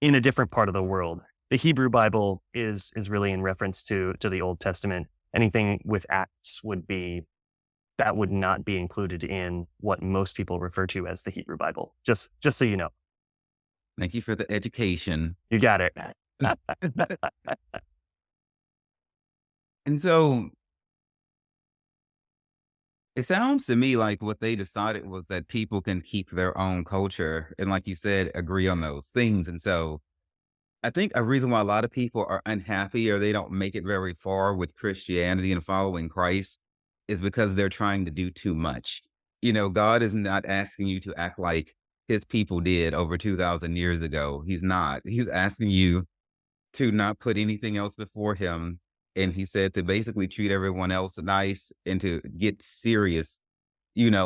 in a different part of the world. The Hebrew Bible is really in reference to the Old Testament. Anything with Acts would not be included in what most people refer to as the Hebrew Bible. Just so you know. Thank you for the education. You got it. And so it sounds to me like what they decided was that people can keep their own culture and, like you said, agree on those things. And so I think a reason why a lot of people are unhappy or they don't make it very far with Christianity and following Christ is because they're trying to do too much. God is not asking you to act like his people did over 2,000 years ago. He's not. He's asking you to not put anything else before him. And he said to basically treat everyone else nice and to get serious,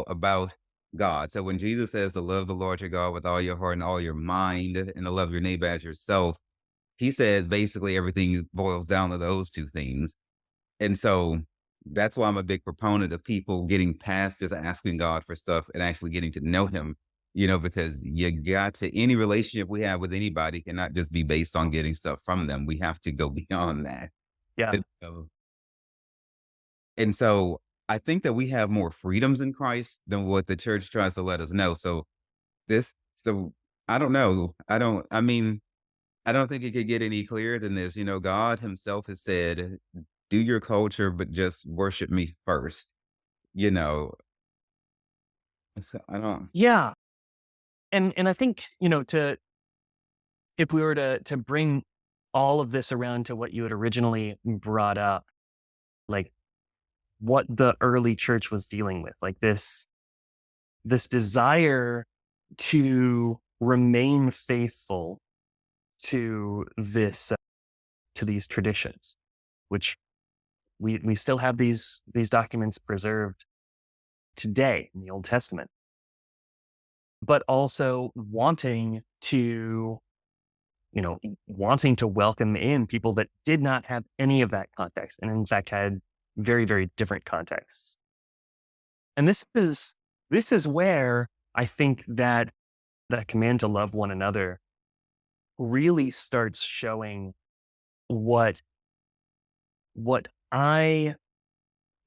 about God. So when Jesus says to love the Lord your God with all your heart and all your mind and to love your neighbor as yourself, he says basically everything boils down to those two things. And so that's why I'm a big proponent of people getting past just asking God for stuff and actually getting to know him, because you got to any relationship we have with anybody cannot just be based on getting stuff from them. We have to go beyond that. Yeah. And so I think that we have more freedoms in Christ than what the church tries to let us know. This, so I don't know. I don't think it could get any clearer than this. God himself has said, do your culture, but just worship me first, you know. So I don't, Yeah. And I think, to if we were to bring all of this around to what you had originally brought up, like what the early church was dealing with, like this desire to remain faithful to to these traditions, which we still have these documents preserved today in the Old Testament, but also wanting to welcome in people that did not have any of that context and in fact had very, very different contexts. And this is where I think that that command to love one another really starts showing what what I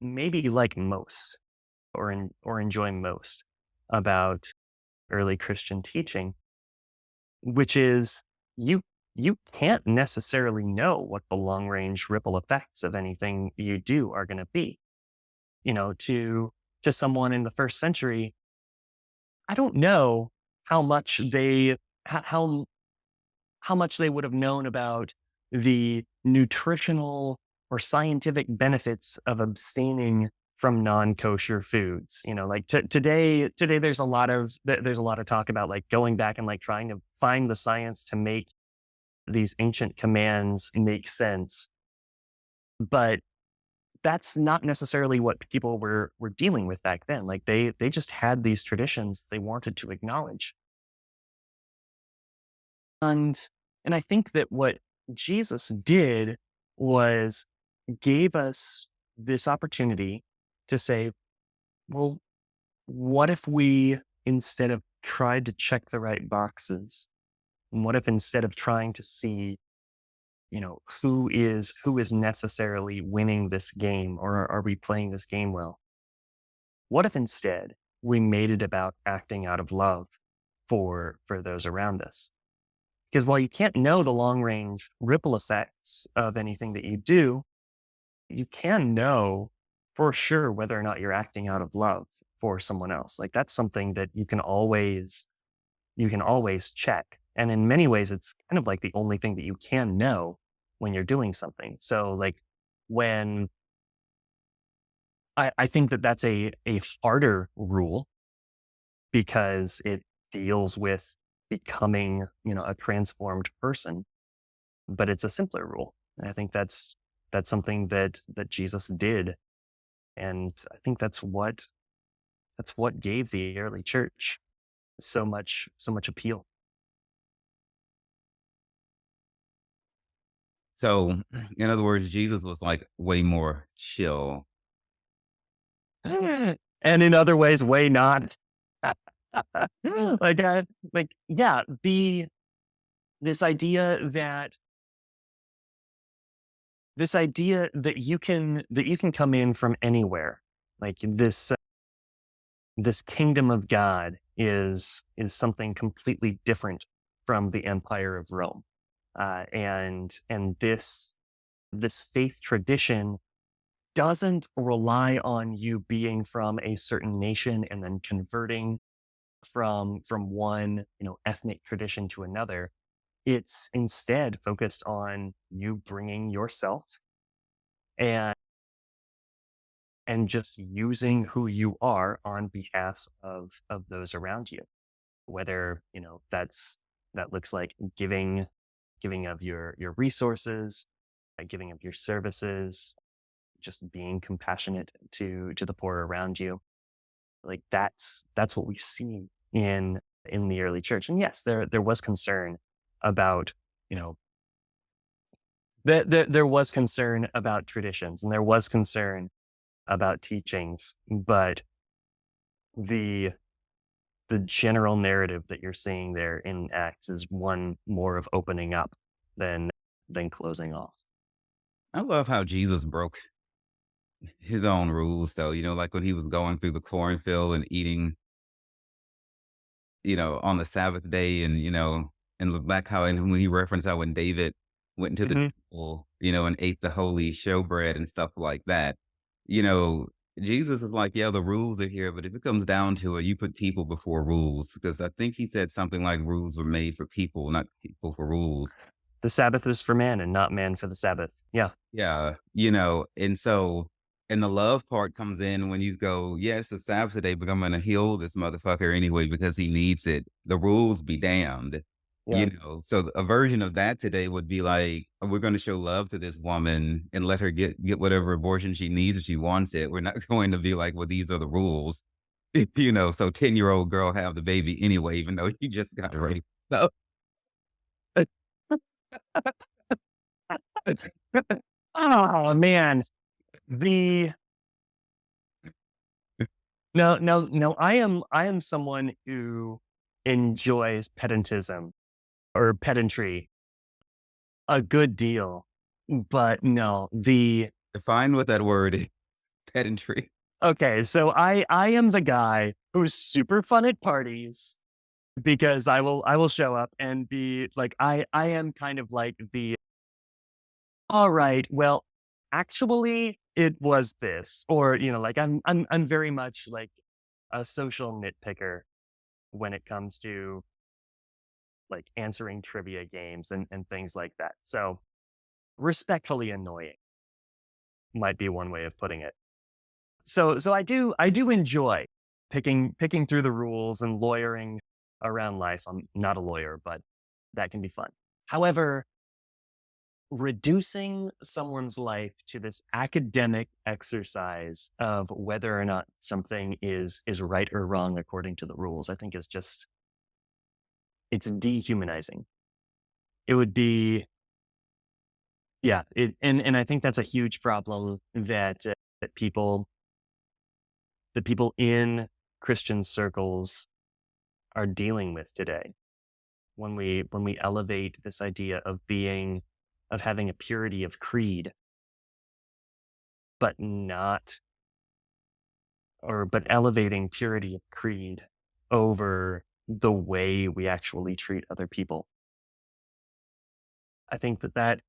maybe like most or enjoy most about early Christian teaching, which is you you can't necessarily know what the long range ripple effects of anything you do are going to be. To someone in the first century, I don't know how much how how much they would have known about the nutritional or scientific benefits of abstaining from non-kosher foods. Like today there's a lot of talk about like going back and like trying to find the science to make these ancient commands make sense. But that's not necessarily what people were dealing with back then. Like they just had these traditions they wanted to acknowledge. And and I think that what Jesus did was gave us this opportunity to say, well, what if we instead of tried to check the right boxes, and what if instead of trying to see, who is necessarily winning this game or are we playing this game well? What if instead we made it about acting out of love for those around us. Because while you can't know the long range ripple effects of anything that you do, you can know for sure whether or not you're acting out of love for someone else. Like that's something that you can always check. And in many ways, it's kind of like the only thing that you can know when you're doing something. So like when I think that that's a harder rule because it deals with becoming, a transformed person, but it's a simpler rule. And I think that's something that Jesus did. And I think that's what gave the early church so much appeal. So, in other words, Jesus was like way more chill. And in other ways, way not. like, yeah, this idea that this idea that you can come in from anywhere, like this kingdom of God is something completely different from the empire of Rome, and this faith tradition doesn't rely on you being from a certain nation and then converting from one ethnic tradition to another. It's instead focused on you bringing yourself and just using who you are on behalf of those around you. Whether that looks like giving of your resources, giving of your services, just being compassionate to the poor around you. Like that's what we see in the early church. And yes, there was concern about, you know, there was concern about traditions and there was concern about teachings, but the the general narrative that you're seeing there in Acts is one more of opening up than closing off. I love how Jesus broke his own rules, though. Like when he was going through the cornfield and eating, on the Sabbath day, and look back how, and when he referenced how when David went into the Hmm. temple, and ate the holy showbread and stuff like that, you know, Jesus is like, yeah, the rules are here, but if it comes down to it, you put people before rules. Because I think he said something like rules were made for people, not people for rules. The Sabbath is for man and not man for the Sabbath. Yeah. Yeah, and so and the love part comes in when you go, "Yes, it's Sabbath today, but I'm gonna heal this motherfucker anyway because he needs it. The rules be damned." Yeah. So a version of that today would be like, we're gonna show love to this woman and let her get whatever abortion she needs if she wants it. We're not going to be like, "Well, these are the rules." So 10-year-old girl have the baby anyway, even though you just got raped. So Oh man. The No, no, no. I am someone who enjoys pedantism or pedantry a good deal. But no, the define what that word is, pedantry. okay, so I am the guy who's super fun at parties because I will show up and be like I am kind of like the all right, well, actually it was this, or like I'm very much like a social nitpicker when it comes to like answering trivia games and things like that. So respectfully annoying might be one way of putting it. So I do enjoy picking through the rules and lawyering around life. I'm not a lawyer, but that can be fun. However, reducing someone's life to this academic exercise of whether or not something is right or wrong according to the rules, I think is just it's dehumanizing. It would be yeah, and I think that's a huge problem that people in Christian circles are dealing with today. When we elevate this idea of having a purity of creed, but not but elevating purity of creed over the way we actually treat other people. I think that I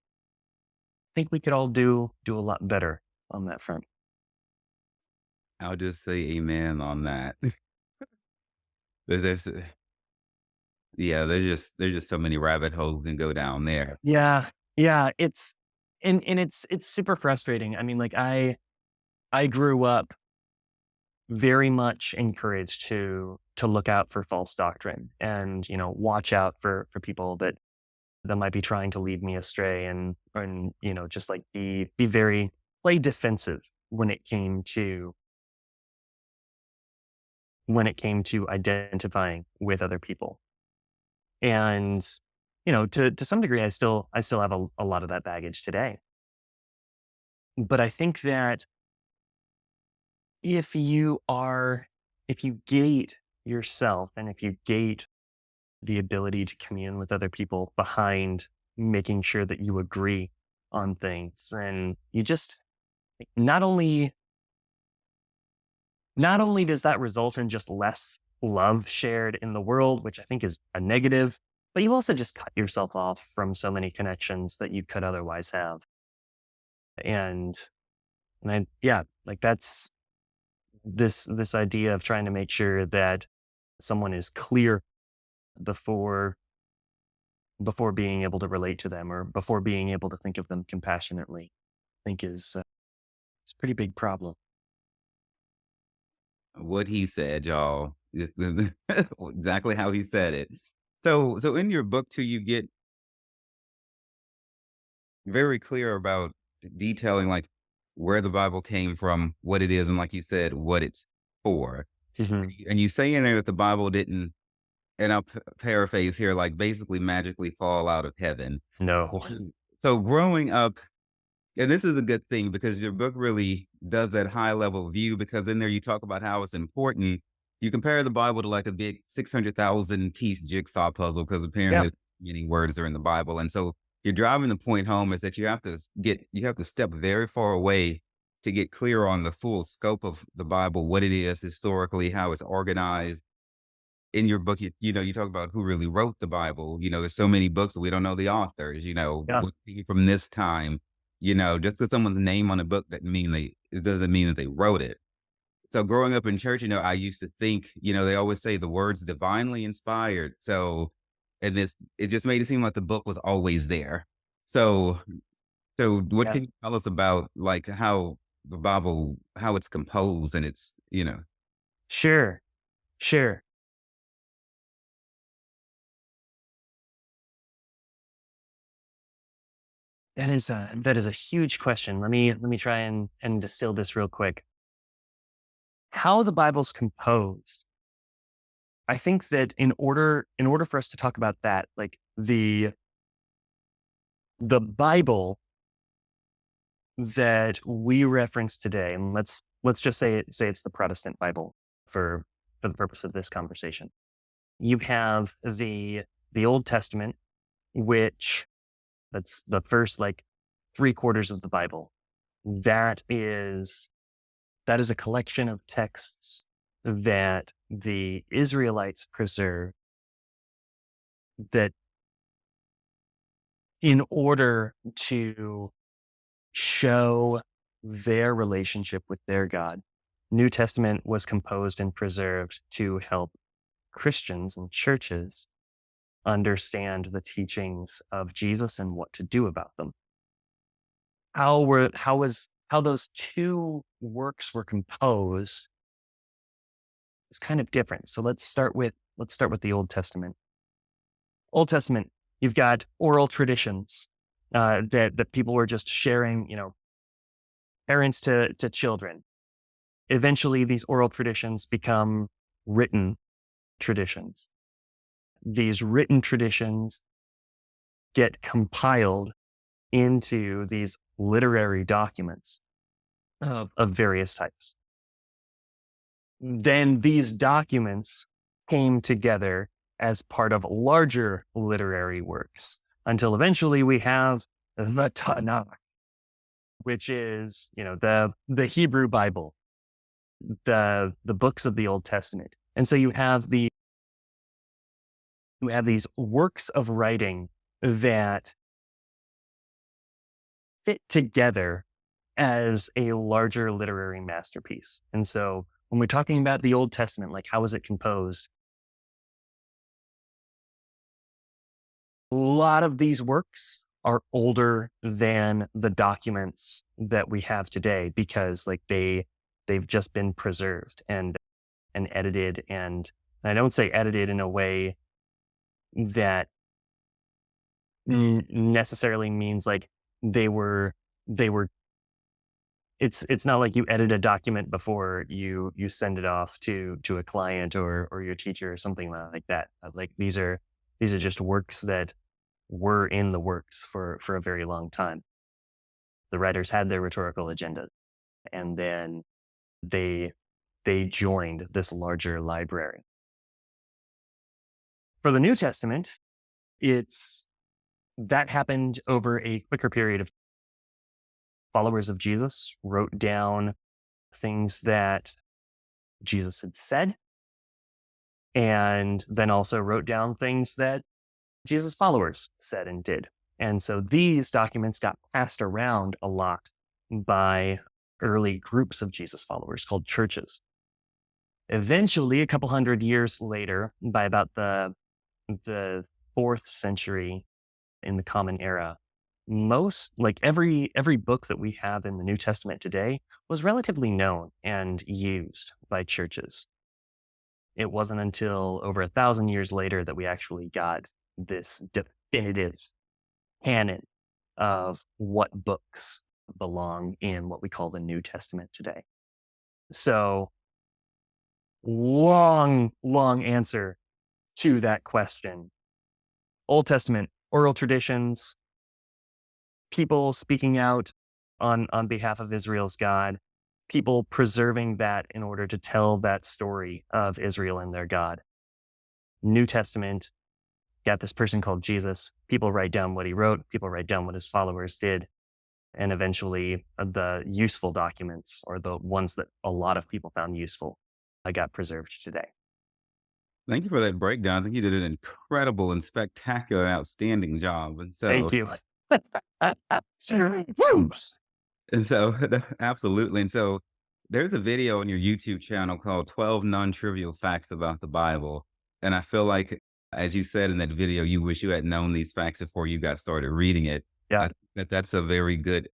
think we could all do a lot better on that front. I'll just say amen on that. There's yeah, there's just so many rabbit holes can go down there. Yeah. Yeah, it's super frustrating. I mean, like I grew up very much encouraged to look out for false doctrine and, watch out for people that might be trying to lead me astray and just like be very play defensive when it came to identifying with other people. And to some degree I still have a lot of that baggage today. But I think that if you are if you gate yourself and if you gate the ability to commune with other people behind making sure that you agree on things, then you just not only not only does that result in just less love shared in the world, which I think is a negative, but you also just cut yourself off from so many connections that you could otherwise have. And yeah, like that's this idea of trying to make sure that someone is clear before being able to relate to them or before being able to think of them compassionately, I think is it's a pretty big problem. What he said, y'all. Exactly how he said it. So in your book too, you get very clear about detailing like where the Bible came from, what it is, and like you said, what it's for. Mhm. And you say in there that the Bible didn't, and I'll paraphrase here, like basically magically fall out of heaven. No. So growing up, and this is a good thing because your book really does that high level view because in there you talk about how it's important. You compare the Bible to like a big 600,000 piece jigsaw puzzle because Yeah. apparently many words are in the Bible. And so you're driving the point home is that you have to step very far away to get clear on the full scope of the Bible, what it is historically, how it's organized. In your book, you talk about who really wrote the Bible. There's so many books that we don't know the authors, Yeah. what came from this time, just because someone's name on a book it doesn't mean that they wrote it. So growing up in church, I used to think, they always say the words divinely inspired. So, and it just made it seem like the book was always there. So, so what Yeah. can you tell us about like how the Bible, how it's composed and it's. Sure. Sure. That is a huge question. Let me try and distill this real quick. How the Bible's composed. I think that in order for us to talk about that, like the Bible that we reference today, and let's just say it's the Protestant Bible for the purpose of this conversation. You have the Old Testament, which that's the first like three-quarters of the Bible. That is that is a collection of texts that the Israelites preserved that in order to show their relationship with their God. New Testament was composed and preserved to help Christians and churches understand the teachings of Jesus and what to do about them. How those two works were composed is kind of different. So let's start with the Old Testament. Old Testament, you've got oral traditions that people were just sharing, parents to children. Eventually, these oral traditions become written traditions. These written traditions get compiled into these literary documents of various types. Then these documents came together as part of larger literary works until eventually we have the Tanakh, which is, the Hebrew Bible. the books of the Old Testament. And so you have these works of writing that fit together as a larger literary masterpiece. And so when we're talking about the Old Testament, like how was it composed? A lot of these works are older than the documents that we have today because like they've just been preserved and edited, and I don't say edited in a way that necessarily means like they were it's not like you edit a document before you send it off to a client or your teacher or something like that. Like these are just works that were in the works for a very long time. The writers had their rhetorical agenda, and then they they joined this larger library. For the New Testament, it's that happened over a quicker period of followers of Jesus wrote down things that Jesus had said, and then also wrote down things that Jesus' followers said and did. And so these documents got passed around a lot by early groups of Jesus followers called churches. Eventually, a couple hundred years later, by about the fourth century in the Common Era, most like every book that we have in the New Testament today was relatively known and used by churches. It wasn't until over 1,000 years later that we actually got this definitive canon of what books belong in what we call the New Testament today. So, long answer to that question. Old Testament, oral traditions, people speaking out on behalf of Israel's God, people preserving that in order to tell that story of Israel and their God. New Testament, got this person called Jesus. People write down what he wrote, people write down what his followers did. And eventually, the useful documents, or the ones that a lot of people found useful, got preserved today. Thank you for that breakdown. I think you did an incredible and spectacular, outstanding job. Thank you. Woo! And so absolutely. And so there's a video on your YouTube channel called 12 Non-Trivial Facts About the Bible. And I feel like, as you said in that video, you wish you had known these facts before you got started reading it. I Yeah. think that that's a very good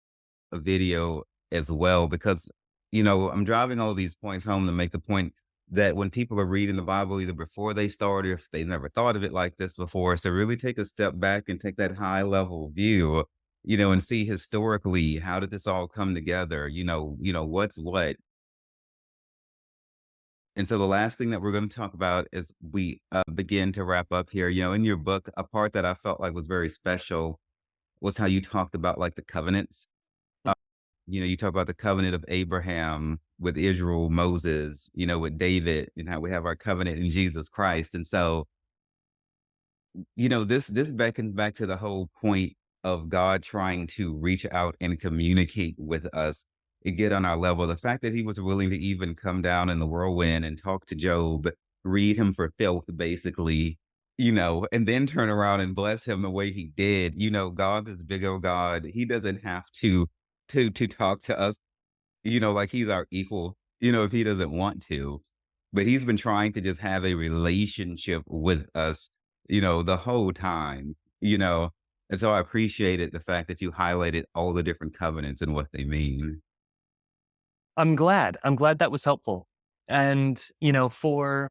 video as well because, I'm driving all these points home to make the point that when people are reading the Bible, either before they start or if they never thought of it like this before, so really take a step back and take that high level view, and see historically how did this all come together, what's what. And so the last thing that we're going to talk about is we begin to wrap up here. In your book, a part that I felt like was very special was how you talked about like the covenants. You talk about the covenant of Abraham with Israel, Moses, with David, and how we have our covenant in Jesus Christ. And so, this beckons back to the whole point of God trying to reach out and communicate with us and get on our level. The fact that he was willing to even come down in the whirlwind and talk to Job, read him for filth, basically, and then turn around and bless him the way he did. God is big old God. He doesn't have to talk to us, like he's our equal, if he doesn't want to. But he's been trying to just have a relationship with us, the whole time, you know. And so I appreciated the fact that you highlighted all the different covenants and what they mean. I'm glad. I'm glad that was helpful. And, for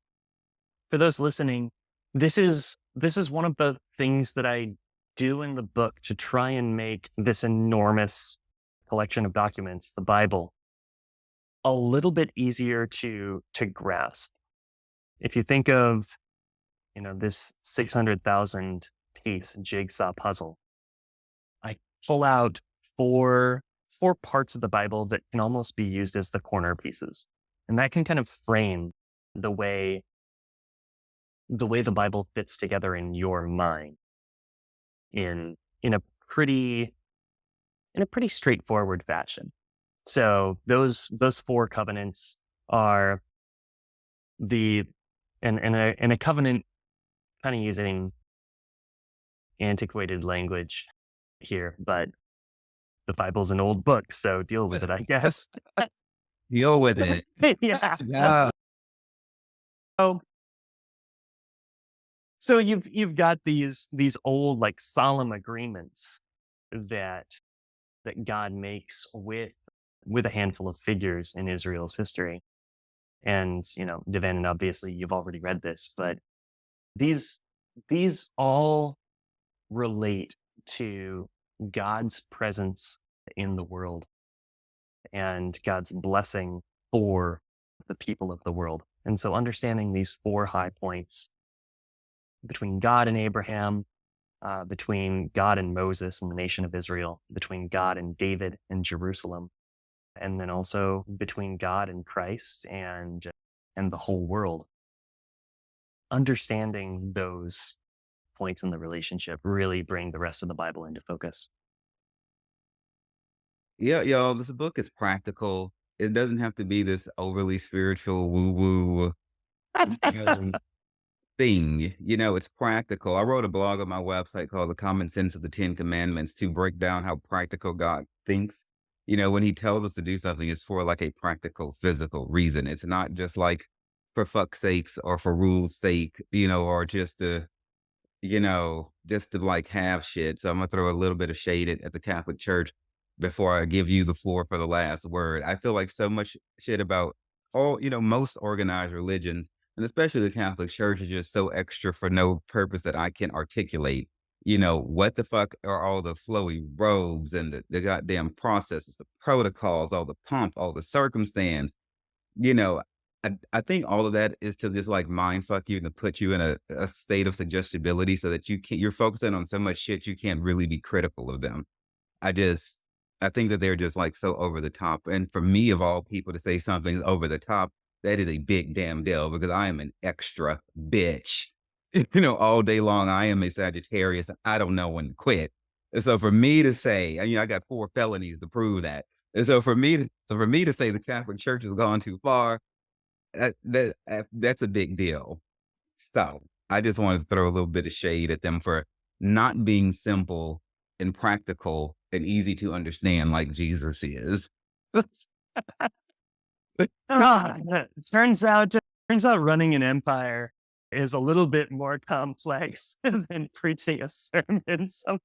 those listening, this is one of the things that I do in the book to try and make this enormous collection of documents, the Bible, a little bit easier to grasp. If you think of, this 600,000 piece jigsaw puzzle, I pull out four parts of the Bible that can almost be used as the corner pieces. And that can kind of frame the way the Bible fits together in your mind in in a pretty straightforward fashion. So those four covenants are the in a covenant, kind of using antiquated language here, but the Bible's an old book, so deal with it, I guess. Deal with it. Yeah. Yeah. So so you've got these old like solemn agreements that God makes with a handful of figures in Israel's history. And, Devan, and obviously you've already read this, but these these all relate to God's presence in the world and God's blessing for the people of the world. And so understanding these four high points between God and Abraham, between God and Moses and the nation of Israel, between God and David and Jerusalem, and then also between God and Christ and the whole world. Understanding those points in the relationship really bring the rest of the Bible into focus. Yeah, y'all, this book is practical. It doesn't have to be this overly spiritual woo-woo, um, thing. It's practical. I wrote a blog on my website called The Common Sense of the Ten Commandments to break down how practical God thinks. When he tells us to do something, it's for like a practical, physical reason. It's not just like for fuck's sakes or for rules sake, or just to like have shit. So I'm gonna throw a little bit of shade at the Catholic Church before I give you the floor for the last word. I feel like so much shit about most organized religions, and especially the Catholic Church, is just so extra for no purpose that I can articulate. What the fuck are all the flowy robes and the goddamn processes, the protocols, all the pomp, all the circumstance, you know, I think all of that is to just like mind fuck you and to put you in a state of suggestibility so that you're focusing on so much shit you can't really be critical of them. I just I think that they're just like so over the top. And for me of all people to say something's over the top, that is a big damn deal because I am an extra bitch. All day long I am a Sagittarius and I don't know when to quit. And so for me to say, I got 4 felonies to prove that. And so for me to say the Catholic Church has gone too far, that's a big deal. So, I just wanted to throw a little bit of shade at them for not being simple and practical and easy to understand like Jesus is. Ah, turns out running an empire is a little bit more complex than preaching a sermon sometimes.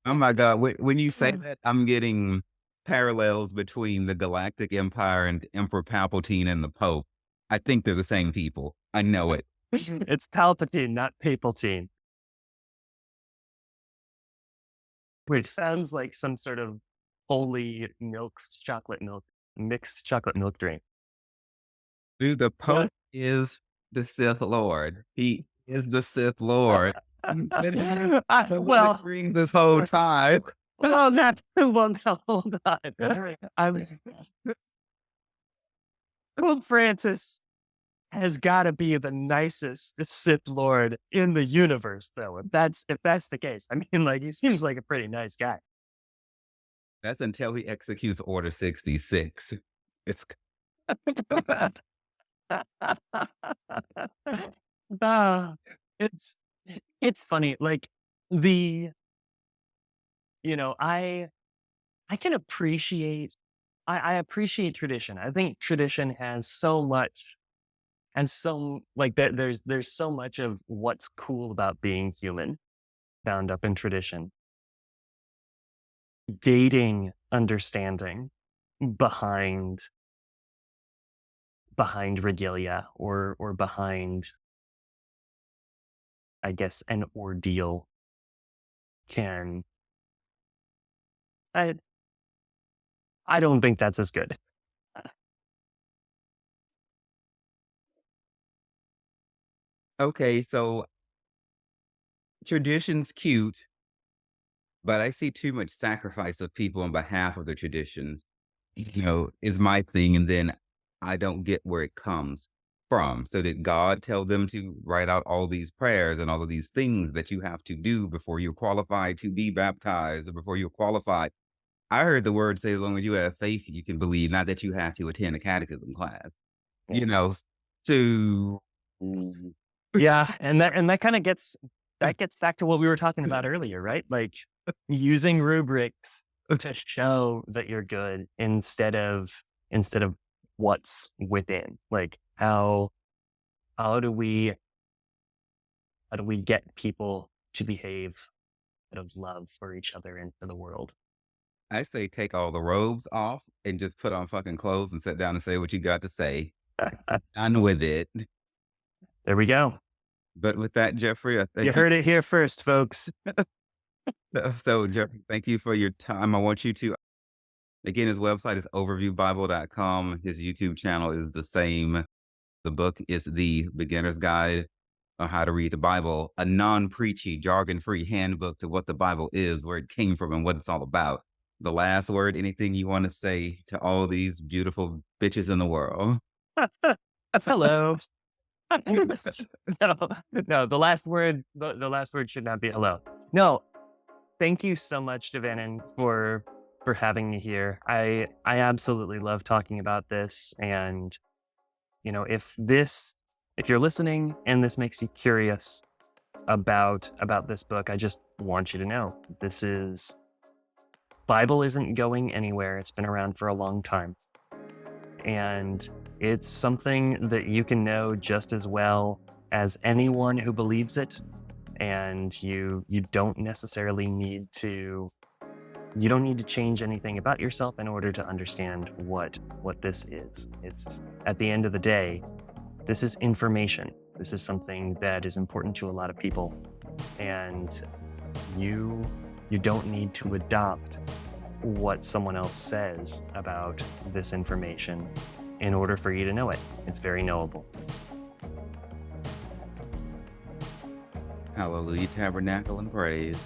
Oh my god, when you say that, I'm getting parallels between the Galactic Empire and Emperor Palpatine and the Pope. I think they're the same people. I know it. It's Palpatine, not Papaltine, which sounds like some sort of holy mixed chocolate milk drink. Dude, the What? Pope is the Sith Lord. He is the Sith Lord. You've been Well, whispering this whole time. now hold on. I was Pope Francis has got to be the nicest Sith Lord in the universe, though. If that's the case, I mean, like he seems like a pretty nice guy. That's until he executes Order 66. It's Ah, it's it's funny. Like the I can appreciate I appreciate tradition. I think tradition has so much and so like that there's so much of what's cool about being human bound up in tradition. Gating understanding behind regalia or behind, I guess, an ordeal can I I don't think that's as good. okay, so tradition's cute, but I see too much sacrifice of people on behalf of the traditions, is my thing. And then I don't get where it comes from. So did God tell them to write out all these prayers and all of these things that you have to do before you're qualified to be baptized or before you're qualified? I heard the word say, as long as you have faith, you can believe, not that you have to attend a catechism class, Yeah. you know, to Yeah, and that kind of gets back to what we were talking about earlier, right? Like using rubrics to show that you're good instead of what's within. Like how do we how do we get people to behave out of love for each other and for the world? I say take all the robes off and just put on fucking clothes and sit down and say what you got to say. Done with it. There we go. But with that, Jeffrey, I You thank you. heard it here first, folks. So, Jeffrey, thank you for your time. I want you to, again, his website is overviewbible.com. His YouTube channel is the same. The book is The Beginner's Guide on How to Read the Bible, a non-preachy, jargon-free handbook to what the Bible is, where it came from, and what it's all about. The last word, anything you want to say to all these beautiful bitches in the world? Hello. No, no, the last word should not be hello. No, thank you so much, Devanin, for having me here. I absolutely love talking about this, and if you're listening and this makes you curious about this book, I just want you to know Bible isn't going anywhere. It's been around for a long time, and it's something that you can know just as well as anyone who believes it. And you don't necessarily need to change anything about yourself in order to understand what this is. It's, at the end of the day, this is information. This is something that is important to a lot of people, and you don't need to adopt what someone else says about this information in order for you to know it. It's very knowable. Hallelujah, tabernacle, and praise.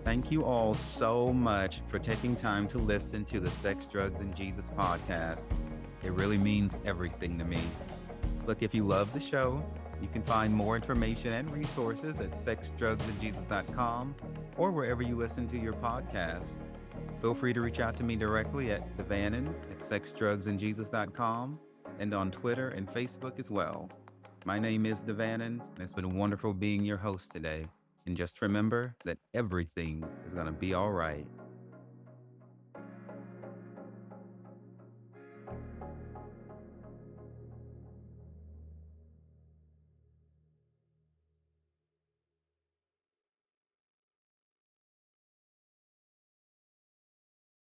Thank you all so much for taking time to listen to the Sex, Drugs, and Jesus podcast. It really means everything to me. Look, if you love the show, you can find more information and resources at sexdrugsandjesus.com or wherever you listen to your podcasts. Feel free to reach out to me directly at Devanin at sexdrugsandjesus.com and on Twitter and Facebook as well. My name is Devanin, and it's been wonderful being your host today. And just remember that everything is going to be all right.